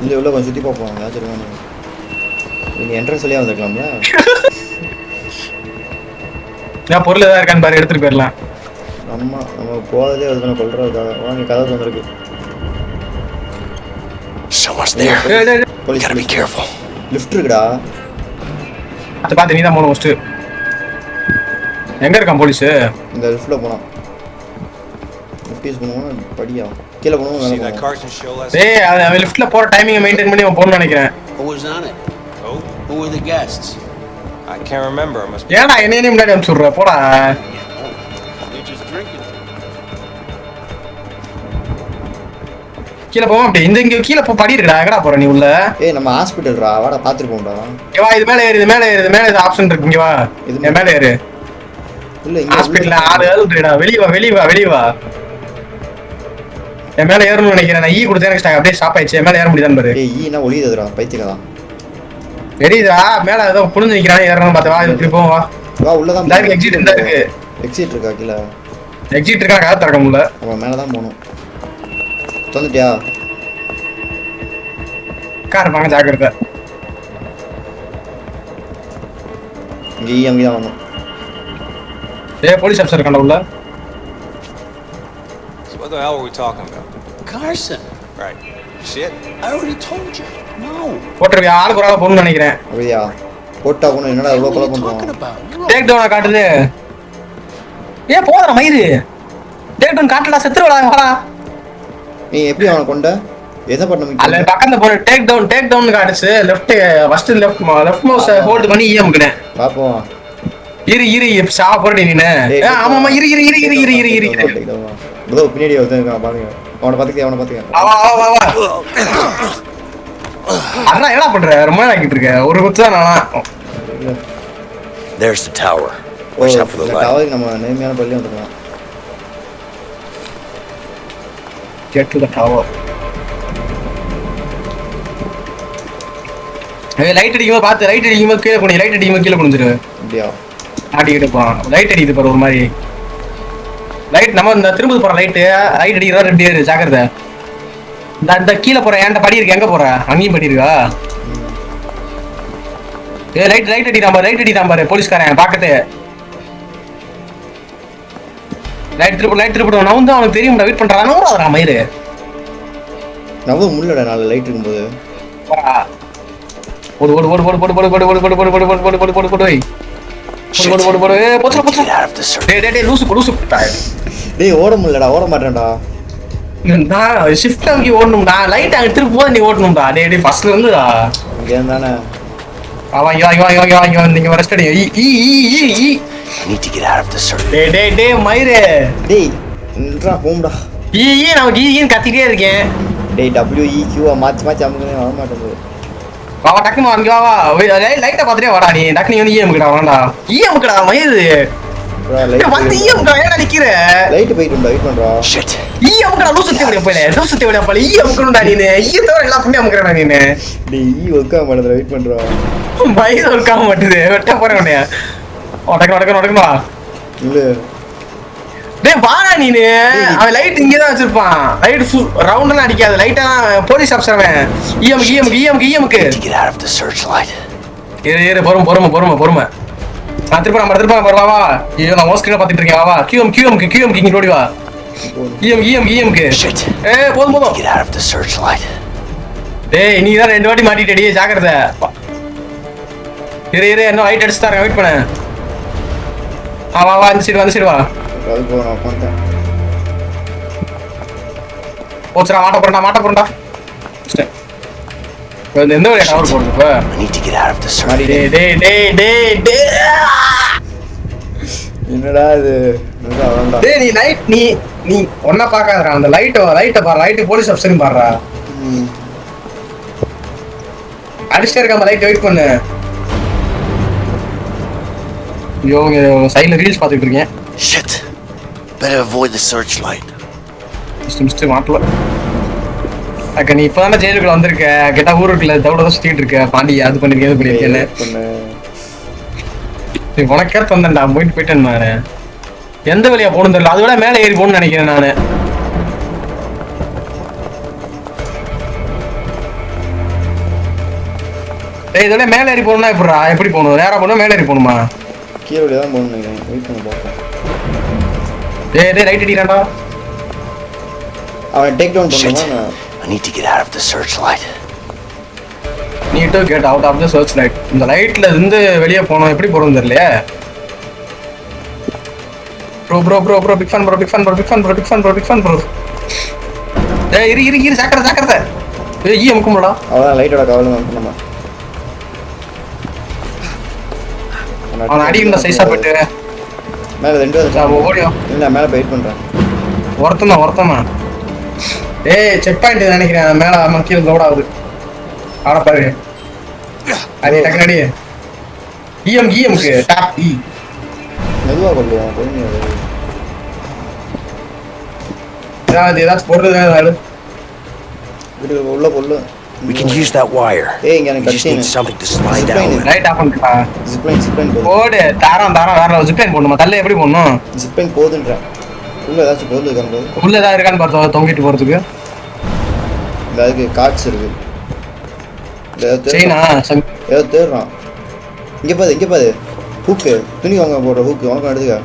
இல்ல உள்ள கொஞ்சம் சுத்தி பாப்போம். யாச்சருவானே. நீ என்ட்ரன்ஸ் வழியா வந்திருக்கலாம்ல. நான் பொருள் ஏதா இருக்கான்னு பாரு எடுத்துட்டு போயிடலாம். நம்ம போறதே அதுதான கொல்றதுக்காக. வாங்க கதவு வந்திருக்கு. Someone's there. Police Gotta be careful. Lift இருக்குடா. அதை பார்த்து நீ தான் போகணும் ஃபர்ஸ்ட். எங்க இருக்கான் போலீஸ்? இந்த லிஃப்ட்ல போலாம். லிஃப்ட் யூஸ் பண்ணுவோம். படியா கீழ போணும் மேல போணும். டேய் அவன் லிஃப்ட்ல போற டைமிங் மெயின்டைன் பண்ணி அவன் போன்னு நினைக்கிறேன். Who was on it? Oh, who were the guests? I can't remember. I must be. ஏன்டா என்னையே முன்னாடி அனுப்பிச்சு விடுற போடா. You're just drinking. கீழ போவோம் அப்படி. இங்க கீழ போ படி இருக்குடா. எங்கடா போற நீ உள்ள? ஏய் நம்ம ஹாஸ்பிடல்ரா. வாடா பாத்துட்டு போம்டா. இங்க வா இது மேல ஏறு இது மேல ஏறு இது மேல ஆப்ஷன் இருக்கு. இங்க வா. இது மேல ஏறு. இல்ல இங்க ஹாஸ்பிடல்ல ஆளு இருக்குடா. வெளிய வா. என் மேல ஏறணும்னு நினைக்கிறேன். நான் கொடுத்தேன் எனக்கு அப்படியே ஸ்டாப் ஆயிடுச்சு. என் மேல ஏற முடியாதுன்னு பாரு. ஏய் ஈனா ஒளியுதுடா பைத்தியக்காரா. தெரியுதா மேல ஏதோ புடிஞ்சு நிக்கிறானே ஏறணும் பாத்து. வா இப்படி போவோம் வா. வா உள்ள தான். லைக் எக்ஸிட் இருந்தா இருக்கு. எக்ஸிட் இருக்கா கீழ? எக்ஸிட் இருக்கா காத்து திறக்க முடியல. அப்ப மேல தான் போணும். வந்துட்டியா? கார் வாங்க ஜாக்கிரதை. இங்க தான் வரணும். ஏய் போலீஸ் ஆஃபீசர் இருக்கான்டா உள்ள. So what the hell were we talking about? Carson. Right. Shit. I already told you. No. போட்டுருவியா ஆளுக்கு ஒரு ஆளை போகணும்னு நினைக்கிறேன். அப்படியா? போட்டா போணும். என்னடா இவ்வளவு கொலை talking பண்றோம்? about? டேக் டவுனா காட்டுது. ஏய் போடா மயிரு. டேக் டவுன் காட்டடா செத்துறடா வாடா. நீ எப்படி அவனை கொண்ட? எதை பண்ண அல்ல பக்கத்துல போற டேக் டவுன் காட்டுச்சு. Left first left mouse hold பண்ணி ஈயம்க்குனே. பாப்போம். இரு சாவ போறடி நீனே. ஆமாமா இரு. ப்ரோ பின்னாடி வந்து பாருங்க. அவனை பாத்துக்க. வா. அண்ணா என்ன பண்ற? ரொம்ப நேரம் ஆகிட்டு இருக்க. ஒரு குத்து தான் நானா. There's the tower. Watch out for the light. டவருக்கு நம்ம நேர்மையான பள்ளி வந்துடலாம். Get to the tower. ஏய் லைட் அடிக்கும்போது பாத்து. லைட் அடிக்கும்போது கீழே குனிஞ்சிரு. அப்படியா? ஆடிக்கிட்டு போறான். லைட் அடிக்குது பாரு ஒரு மாதிரி. லைட் நம்ம இந்த திரும்ப போற லைட் அடிக்கிறா ரெண்டு ஏறு ஜாக்கிரதை. இந்த கீழே போற ஏன்டா படி இருக்கு. எங்க போற? அங்கேயும் படி இருக்கா? ஏய் லைட் அடிதான் பாரு போலீஸ்காரன் பாக்கட்டு. லைட் திருப்பி நான் வந்து அவனுக்கு தெரியும்டா வெயிட் பண்றான். நூறாதடா மயிரு. நவ முள்ளடா நாளை லைட் இருக்கும்போது. ஓடு டேய் லூசு. டேய் ஓட முடியலடா. ஓட மாட்டேன்டா. நான் ஷிஃப்ட் ஆகி ஓடணும்டா. லைட் அங்க திருப்பி போது நீ ஓடணும்டா. டேய் ஃபர்ஸ்ட்ல இருந்துடா. இங்க இருந்தானே. வாங்க நீங்க ரெஸ்ட் எடுங்க. I need to get out of this circle. டேய் மயிரே. டேய் நில்றா போம்டா. நான் கத்திட்டே இருக்கேன். டேய் WEQ மாத்தி அமுக்குனே வர மாட்டேங்குது. வா டக்குனு வாங்க வா. லைட்ட பாத்துட்டே வாடா நீ. டக்குனு வந்து ஈஎம்க்குடா வாடா. ஈஎம்க்குடா மயிரு. வந்து ஈஎம்க்குடா ஏடா நிக்கிற? லைட் போயிடும்டா வெயிட் பண்றா. Shit. ஈஎம்க்குடா லூசுத்தி வடியா போல. ஈஎம்க்குடா நீனே. ஈஎத்தோட எல்லாம் புண்ணி அமுக்குறடா நீனே. டேய் ஒர்க் மாட்டேங்குது வெயிட் பண்றா. மயிர் ஒர்க் ஆக மாட்டேது. வெட்ட போறேன் உன்னைய. டக்குனு வா. இல்ல. டேய் வாடா நீனே. அவன் லைட் இங்க தான் வச்சிருப்பான். லைட் ரவுண்ட்லாம் அடிக்காத. லைட்டா போலீஸ் ஆபீசர் அவன். ஈஎம்க்கு. Get out of the searchlight. இரு பொறுமை. நான் திருப்பி வா. ஐயோ நான் ஸ்கிரீன்ல பாத்துட்டு இருக்கேன். வா QM இங்க ஓடி வா. ஈஎம்க்கு. ஏய் போதும். Get out of the searchlight. டேய் நீ தான் ரெண்டு வாட்டி மாட்டிட்டடி ஜாக்கிரதை. இரு என்ன லைட் அடிச்சு தரேன் வெயிட் பண்ணு. வா அந்த சைடு வா. அது போறா பார்த்தேன். போச்சுடா மாட்ட போறடா. எந்த வழியா டவர் போறது இப்ப? I need to get out of the searchlight. டேய் என்னடா இது? டேய் நீ லைட் நீ ஒண்ணா பாக்காதடா. அந்த லைட்ட பாரு. லைட் போலீஸ் ஆபீசரும் பாருடா. அடிச்சிட்டே இருக்க அந்த லைட் வெயிட் பண்ணு. இங்க சைடுல ரீல்ஸ் பாத்துட்டு இருக்கேன். Shit. Better avoid the searchlight. Mister மாட்டல. அக்கா நீ இப்பதானே ஜெயிலுக்குள்ள வந்திருக்க. கேட்டா ஊருக்குள்ள தவிட தான் சுத்திட்டு இருக்க. பாண்டி அது பண்ணிருக்கேன்னு நீ உனக்கே தந்தேன்டா. போயிட்டேன் நானு. எந்த வழியா போகணும் தெரியல. அதை விட மேலே ஏறி போகணும்னு நினைக்கிறேன் நானு. இதோட மேலே ஏறி போகணும்னா எப்படி போகணும்? நேரா போகணும் மேலே ஏறி போகணுமா? கீழே தான் போகணும் நினைக்கிறேன். வெயிட் பண்ணி பார்ப்போம். டேய் ரைட் அடிக்கிறான்டா. அவன் டேக் டவுன் பண்ணுவான். I need to get out of the searchlight. நீ to get out of the searchlight. இந்த லைட்ல இருந்து வெளிய போறோம் எப்படி போறோம் தெரியலையே. Bro, big fan bro. ஏய் இரு ஜாக்கிரதை. ஏய் ஈ அமுக்கும்டா. அவன் லைட்டோட கவலை நம்ம. அவன் அடிக்குற சைஸா போட்டு. மேல ரெண்டு ஓடியோ. இல்ல மேல வெயிட் பண்றேன். ஒருத்தமா. ஏய் செக் பாயிண்ட் நினைக்கிறேன் மேல கீழ லோட் ஆகுது. ஆட பாரு. அடி டக்கு அடி. ஈஎம்க்கு டாப் ஈ. மெதுவா கொள்ளுவோம் பொறுமையா. ஏதாச்சும் போடுறது உள்ள கொள்ளு. We can use that wire. ஏய் இங்க எனக்கு You just need கட்சி something to slide down with. Right off பண்ணிட்டா. ஜிப்லைன் போடு தாரம் வேற ஜிப்லைன் போடணுமா தள்ள எப்படி போடணும் ஜிப்லைன் போதுன்றேன். உள்ள ஏதாச்சும் பொருள் இருக்கான்னு பாரு. உள்ள ஏதாவது இருக்கான்னு பார்த்தா தொங்கிட்டு போறதுக்கு. அதுக்கு கார்ட்ஸ் இருக்கு. சரிண்ணா ஏதோ தேடுறான். இங்க பாரு ஹூக்கு துணி வாங்க போடுற ஹூக்கு வாங்க எடுத்துக்க.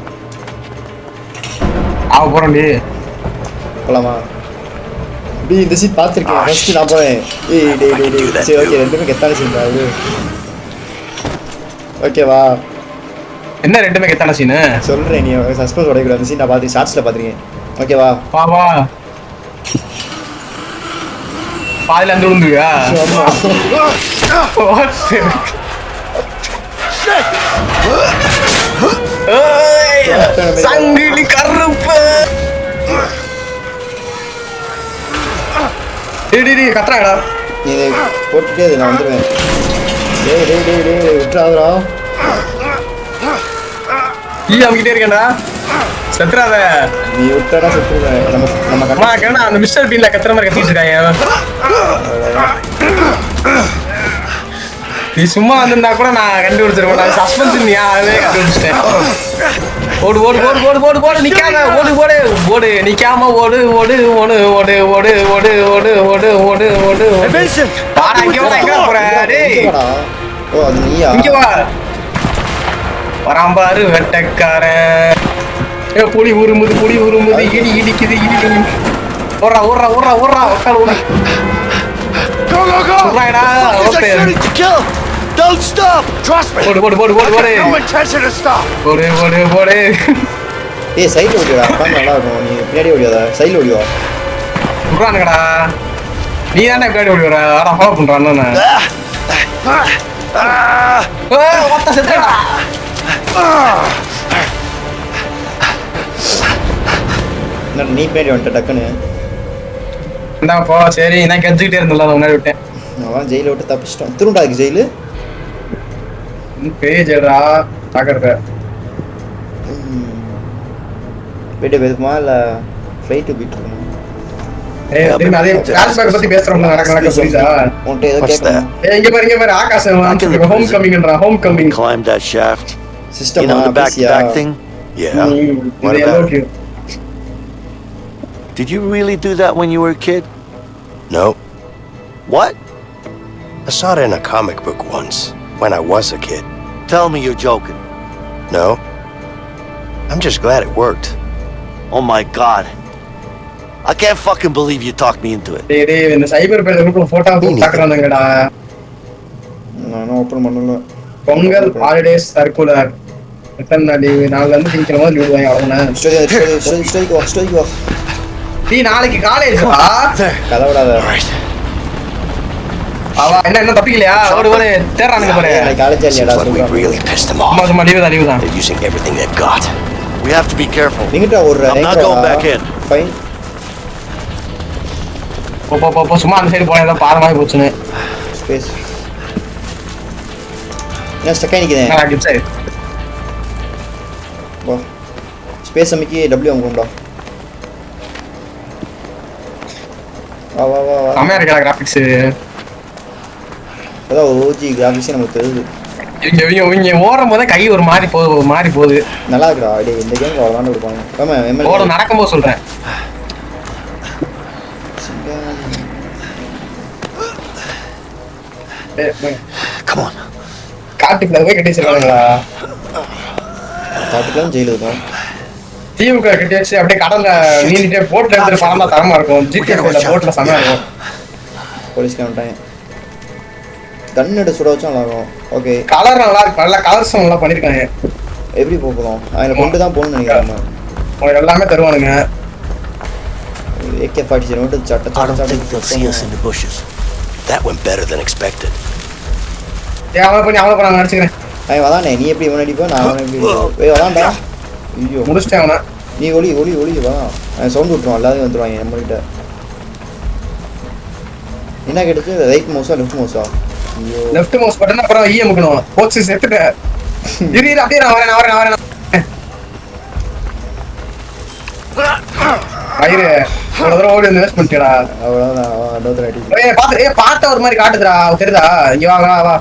போறேன்டி போலாமா? டேய் இந்த சீட் பார்த்துருக்கேன் ஃபர்ஸ்ட் நான் போறேன். டேய் சரி ஓகே ரெண்டுமே கெத்தான சீன் அது. ஓகேவா? என்ன ரெண்டுமே கெத்தான சீன் சொல்றேன் நீ சஸ்பென்ஸ் உடைக்க கூடாது. அந்த சீன் நான் பார்த்து ஷார்ட்ஸ்ல பாத்துறேன். ஓகேவா? வா பாதில அந்த விழுந்துயா? சங்கிலி கருப்பு கத்துறாடா. நீ போட்டுட்டே நான் வந்துடுவேன். டேய் விட்டுறாதடா. அவங்கிட்டே இருக்கேன்டா செத்துறாத. நீ விட்டா செத்துருவேன். நம்ம அந்த மிஸ்டர் பீன்ல கத்துற மாதிரி கத்திட்டு இருக்காங்க. நீ சும்மா வந்திருந்தா கூட நான் கண்டுபிடிச்சிருக்கேன். சஸ்பென்ஸ் நீ அதே கண்டுபிடிச்சிட்டேன். ஓடு நிக்காம ஓடு நிக்காம ஓடு. எங்க போற? ஓ அது நீயா? இங்க வா. வராம்பாரு வெட்டக்காரன். புலி உருமுது இடிக்குது. ஓடுறா உட்கார் ஓடு. Go! Ready to kill! Don't stop! Trust me! ஓடு. No intention to stop! ஓடு. ஏய் சைடுல ஓடிடா. அப்பா நல்லா இருக்கும். நீ பின்னாடி ஓடியாத. சைடுல ஓடிவா. உட்காருங்கடா. நீ தானே பின்னாடி ஓடி வர. ஆடா ஃபாலோ பண்றான் நானே. ஒத்த செத்துடா. நீ பின்னாடி வந்துட்ட டக்குன்னு. இந்தா போ. சரி நான் கெஞ்சிக்கிட்டே இருந்தல முன்னாடி விட்டேன். அவன் ஜெயில விட்டு தப்பிச்சிட்டான். திரும்பா இருக்கு ஜெயிலு. பேஜடா பாக்கறத. போயிட்டு போயிருக்குமா இல்ல ஃப்ளைட் போயிட்டு திரும்ப அதே ஃபிளாஷ்பேக் பத்தி பேசுறோம்ல நடக்க புரியுதா? உன்கிட்ட ஏதோ கேட்கணும். இங்க பாரு ஆகாசம் ஹோம் கமிங்ன்றா. Climb that shaft. System You know the back thing? Yeah. What about it? Did you really do that when you were a kid? No. What? I saw it in a comic book once, when I was a kid. Tell me you're joking. No. I'm just glad it worked. Oh my god. I can't fucking believe you talked me into it. டேய் இந்த சைபர் பேல குரூப்ல photo போட்டாக்கறாங்கடா. நான் open பண்ணல. Pongal holidays circular. எத்தனை நாள் நாள்ல இருந்து திங்கறோம் லீவ் வாங்கி அவன. ஸ்டோரி வா. நீ நாளைக்கு காலேஜா? கலவடாத. அவ என்ன தப்பிக்கலையா? ஓடு தேறானுங்க பாரு. நாளைக்கு காலேஜ் இல்லையாடா சொல்றேன். Really pissed them off. சும்மா லீவ் தான். They're using everything they've got. We have to be careful. நீங்கட்ட ஒரு I'm not going back in. Fine. போ சும்மா அந்த சைடு போனதா பாரமாய் போச்சுனே. ஸ்பேஸ். நான் ஸ்டக் ஆயிக்கிறேன். நான் கிட் சைடு. வா. ஸ்பேஸ் அமிக்கி W அமுக்கும்டா. வா. America graphics. அதான் ஓஜி கிராபிக்ஸ் நமக்கு தெரியுது. இங்க ஓடும்போது கை ஒரு மாதிரி போகுது. நல்லா இருக்குடா. டேய் இந்த கேம் விளையாண்டு இருப்பாங்க. ஆமா எம்எல் ஓட நடக்கும்போது சொல்றேன். Come on. காட்டுக்குள்ள போய் கட்டி வச்சிருக்காங்களா? காட்டுக்குள்ள ஜெயில இருக்கும். தீவுக்குள்ள கட்டி வச்சு அப்படியே கடல்ல நீந்திட்டே போட்ல எடுத்து பறந்தா தரமா இருக்கும். ஜிடிஎஃப்ல போட்ல சமையா இருக்கும். போலீஸ் வந்துட்டாங்க. கண்ணெடு சுட வச்சா நல்லா இருக்கும். ஓகே கலர் நல்லா இருக்கு, நல்ல கலர்ஸ் நல்லா பண்ணிருக்காங்க. எப்படி போகிறோம்? அதில் கொண்டு தான் போகணும்னு நினைக்கிறேன். உங்களுக்கு எல்லாமே தருவானுங்க. AK-47 மட்டும் சட்ட I don't think they'll see us in the bushes. That went better than expected. அவனை பண்ணி நான் நினச்சிக்கிறேன். அவன் வதானே, நீ எப்படி இவன் அடிப்பா, நான் அவன் எப்படி வதான்டா. ஐயோ முடிச்சிட்டேன் அவனை. நீ ஒளி வா. அவன் சவுண்ட் விட்டுருவான், எல்லாத்தையும் வந்துடுவாங்க நம்மகிட்ட. என்ன கேட்டுச்சு? ரைட் மவுஸா லெஃப்ட் மவுஸா? ஐயோ லெஃப்ட் மவுஸ் பட்டன் அப்புறம் ஈ அமுக்கணும். போச்சு செத்துட்டேன். இரு அப்படியே நான் வரேன். ஐயரு ஒரு தடவை ஓடி வந்து வேஸ்ட் பண்ணிட்டேடா. அவ்வளோதான். பார்த்த ஒரு மாதிரி காட்டுதுடா, தெரியுதா? இங்க வா.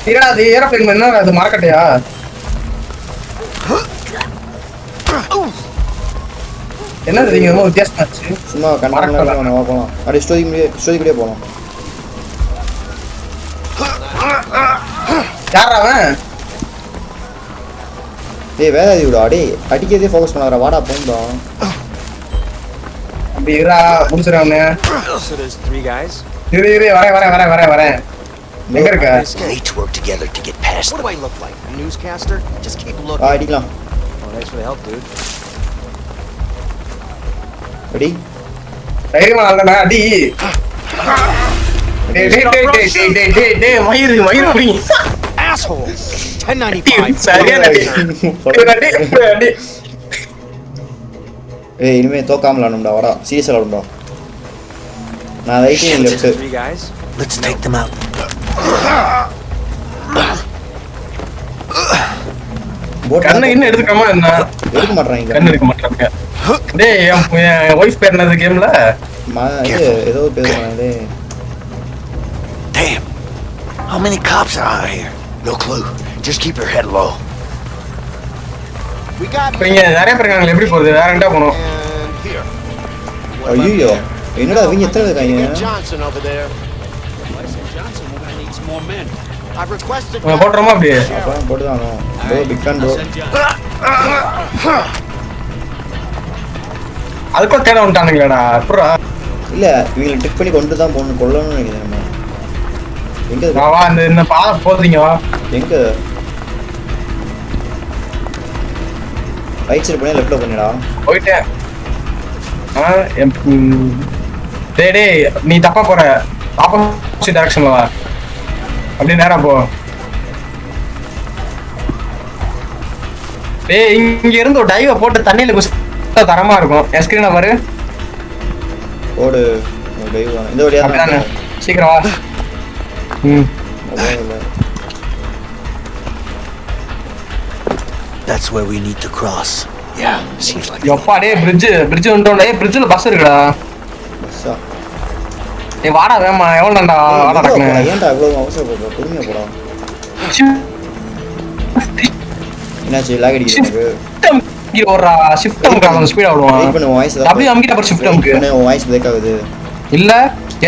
இருடா, அது ஏரோப்ளேன் என்ன அது மரக்கட்டையா? என்னது நீங்க ரொம்ப வித்தியாசமாச்சு. சும்மா கண்ணாடி போகலாம். அப்படியே ஸ்டோரி போகலாம். யாரா அவன்? டேய் வேதாதி விடா, டேய் அடிக்கிறதே ஃபோக்கஸ் பண்ணாதடா, வாடா போண்டா. அப்படி இருடா, முடிச்சிடுறேன் அவனு. So there's 3 guys? இரு வரேன். எங்க இருக்க? We need to work together to get past What them. do I look like? A newscaster? Just keep looking. அடிக்கலாம். Oh, thanks for the help, dude. அடி. தைரியமா இல்லடா, அடி. டேய் மயிர் புடி. Asshole! 1095. சரியான அடி. ஏய் இனிமே தோக்காம விளாடணும்டா, வாடா சீரியஸா விளாடணும்டா. நான் ரைட் நீ left. 3 guys? Let's take them out. கண்ணை இன்னும் எடுத்துக்காம என்ன எடுக்க மாட்டறாங்க. கண்ணு எடுக்க மாட்டாங்க. டேய் என் வைஃப் பேர் என்னது கேம்ல? இது ஏதோ பேர் டேய். Damn. How many cops are out here? No clue. Just keep your head low. We got இங்க நிறைய பேர் இருக்காங்க. எப்படி போறது? வேற எங்கடா போணும்? and here. ஐயோ என்னடா இவங்க எத்தனை இருக்காங்க? Johnson over there. Johnson, we're gonna need some more men. I requested. போட்றோமா அப்படியே? அப்புறம் போடுதானோ. Bro big fan bro. அதுக்கு தேட வந்துட்டானுங்கடா. அப்புறம் இல்ல இவங்களை ட்ரிக் பண்ணி கொண்டு தான் போகணும், கொல்லணும்னு நினைக்கிறேன் நம்ம. எங்க வா இந்த பாதை போறீங்க வா. எங்க ரைட் சைடு போய் லெஃப்ட்ல போனிடா. போயிட்டேன். டேய் நீ தப்பா போற. ஆப்போசிட் டைரக்ஷன்ல வா. அப்படியே நேரா போ. டேய் இங்க இருந்து ஒரு டைவ போட்டு தண்ணியில குதிச்சா தரமா இருக்கும். என் ஸ்கிரீனை பாரு. ஓடு டைவ் இந்த வழியா அப்படியே சீக்கிரம் வா. That's where we need to cross. Yeah, seems like. எப்பா டேய் bridge வந்துட்டோம். bridgeல பஸ் இருக்குடா. பஸ்ஸா? ஏய் வாடா வேமா. எவ்வளவு தான்டா வாடா டக்குனு. ஏன்டா இவ்வளவு அவசரப்படுற? பொறுமையா போடா. என்னாச்சு லாக் அடிக்குது உனக்கு? இங்க ஓடுறா. ஷிஃப்ட் அமுக்கு ஸ்பீடா ஓடுவான். வெயிட் பண்ணு, வாய்ஸ் அப்படியே அமுக்கிட்ட அப்புறம் ஷிஃப்ட் அமுக்கு. பண்ணு, வாய்ஸ் பிரேக் ஆகுது. இல்ல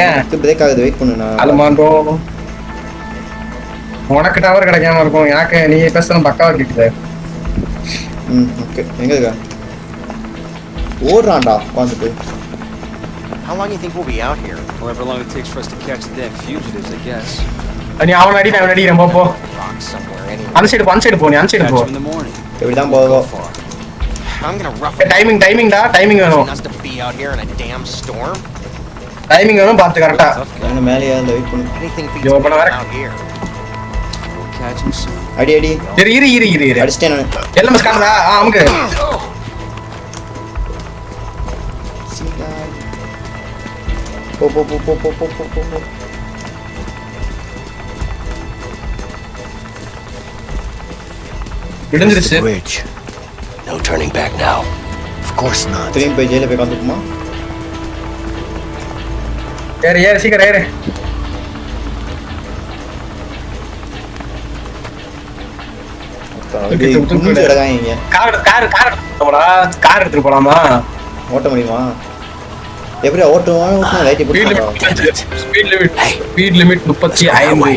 ஏன் பிரேக் ஆகுது? வெயிட் பண்ணு. நான் அலமாண்டோ உனக்கு டவர் கிடைக்காம இருக்கும். எனக்கு நீ பேசுறது பக்காவா கேக்குது. ஓகே எங்க இருக்க? ஓடுறான்டா வந்துட்டு. How long do you think we'll be out here? However long it takes for us to catch the damn fugitives, I guess. நீ அவன் அடி நான் அடிக்கிறேன் போ. Rock somewhere anyway. அந்த சைடு போ. நீ அந்த சைடு Catch போ. them in the morning. எப்படி தான் போவோம்? I'm gonna rough it. டைமிங்டா டைமிங் வேணும். Us to be out here in a damn storm. Timing வேணும் பார்த்து கரெக்ட்டா. என்ன மேலே அந்த வெயிட் பண்ணு. Anything beats Yo, being but out here. We'll catch them soon. அடி இரு அடிச்சிட்டேன் நான். எல்லாம் ஸ்கான்டா. அமுக்கு. போ போ போ போ போ போ போ போ. விடுஞ்சிருச்சு. Bridge. No turning back now. Of course not. திரும்பி போய் ஜெயில போய் உட்காந்துக்குமா? ஏறு சீக்கிரம் ஏறு. குஞ்சு கிடக்காங்க. கார் எடுத்துட்டு போலாமா? ஓட்ட முடியுமா? எப்படி ஓட்டுவான்? Light speed limit 35.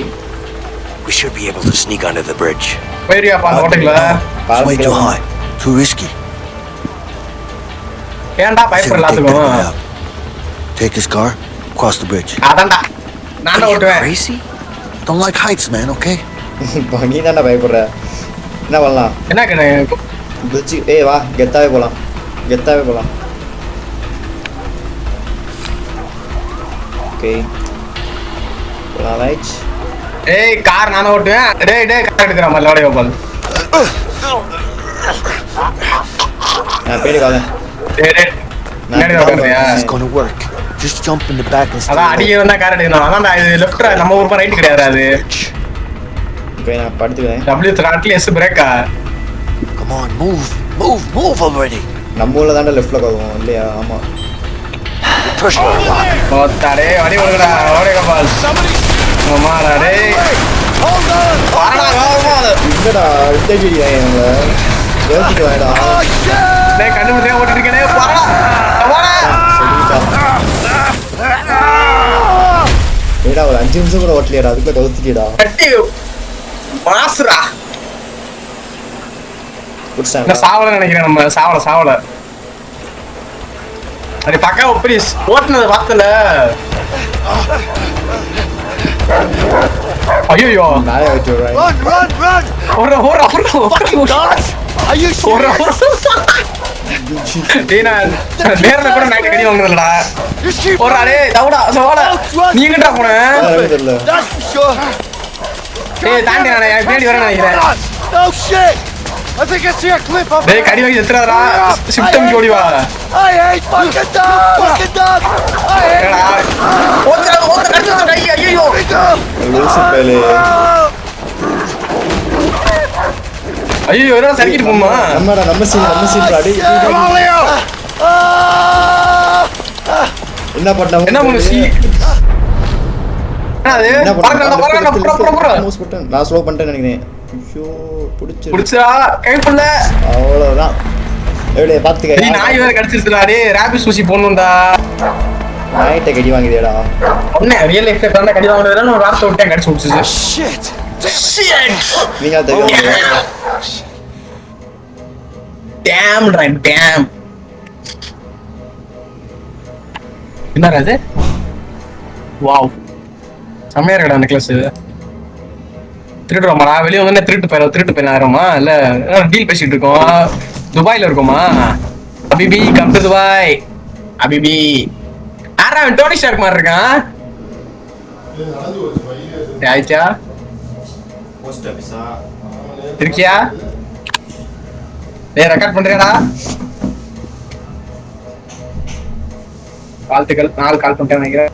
We should be able to sneak under the bridge. போயிரியா பாத்து ஓட்டல. It's way too high. Too risky. ஏன்டா பயப்பட எல்லாத்துக்கும்? Take his car, cross the bridge. அதான்டா நான் தான் ஓட்டுவேன். Crazy? Don't like heights, man, okay? இப்போ நீ தான்டா பயப்படுற. என்ன பண்ணலாம்? என்ன கண்ணு பிரிட்ஜ் வா கெத்தாவே போலாம். ஓகே போலாம் ரைட். கார் நானே ஓட்டுவேன். கார் எடுக்கிற மாதிரி லோடைய கோபால். நான் பேடி வாங்க. It's gonna work. Just jump in the back and அதான் அடியே வந்தா கார் எடுக்கணும். அதான்டா இது லெஃப்ட் நம்ம ஊர் ரைட் கிடையாது அது. இப்போ நான் படுத்துக்கிறேன். W throttle S பிரேக்கா. Come on, move already. நம்ம ஊர்ல தான்டா லெஃப்ட்ல போவோம் இல்லையா? ஆமா. Push me. ஓட்டாடே வடி ஓடுடா ஓடே கோபால். மாமாடா டேய். Hold on. வாடா கோபால். என்னடா அடிச்சியா எங்க? ஏத்திட்டு வாடா. டேய் கண்ணு முட்டே ஓட்டிட்டு இருக்கனே வாடா. வாடா. ஏடா ஒரு 5 நிமிஷம் கூட ஓட்டலையடா அதுக்குள்ள கவுத்திட்டியடா. கட்டி மாஸ்ரா. புடிச்சாங்க. நான் சாவல நினைக்கிறேன் நம்ம சாவல. அடி பக்கா ப்ளீஸ் ஓட்டுனத பார்த்தல. ஐயோ நாய வெச்சு வரேன். Run. ஓர. Are you serious? டேய் நான் நேர்ல கூட நைட் கடி வாங்குறதுலடா. ஓரா டேய் தவுடா சவாடா. நீ எங்கடா போற? தெரியல. That's for sure. டேய் தாண்டி நான் பின்னாடி வரேன்னு நினைக்கிறேன். No shit. I think I see a clip of. டேய் கடி வாங்கி செத்துறாதடா. ஷிஃப்ட் ஓடி வா. I hate fucking dog. I hate. ஏடா ஓத்த கடிச்சடா ஐயோ. லூசு பேலே. ஐயோ என்ன சர்க்கிட் போமா? நம்ம சீன் அடி. என்ன பண்ணா? என்ன பண்ணு சி? அது பாருங்க நான் ஸ்லோ பண்ணிட்டேன்னு நினைக்கிறேன். ஐயோ புடிச்சா கை பண்ணல. அவ்வளவுதான். எவ்வளவு பாத்துக்க. நீ நாய் வேற கடிச்சிருச்சுடா டேய். ராபிஸ் ஊசி போடணும்டா. நாய்ட்ட கடி வாங்கிதேடா. ஒண்ணே ரியல் எஸ்டேட் தான கடி வாங்குறதுல நான் வார்த்தை விட்டேன் கடிச்சு விட்டுச்சு. Shit. நீங்க தெரியுமா? டேம். என்னடா இது? வாவ். செமையா இருக்குடா நெக்லஸ். திருடுறோமா? வெளிய வந்து திருட்டு போய் ஆயிரமா? இல்ல டீல் பேசிட்டு இருக்கோம். துபாயில இருக்கோமா? அபிபி கம் டு துபாய். அபிபி. ஆரா டோனி ஸ்டார்க் மாதிரி இருக்கான். ஆயிச்சா? போஸ்ட் ஆபீஸா? இருக்கியா? டேய் ரெக்கார்ட் பண்றியாடா? வாழ்த்துக்கள். 4 கால் பண்ணிட்டேன் நினைக்கிறேன்.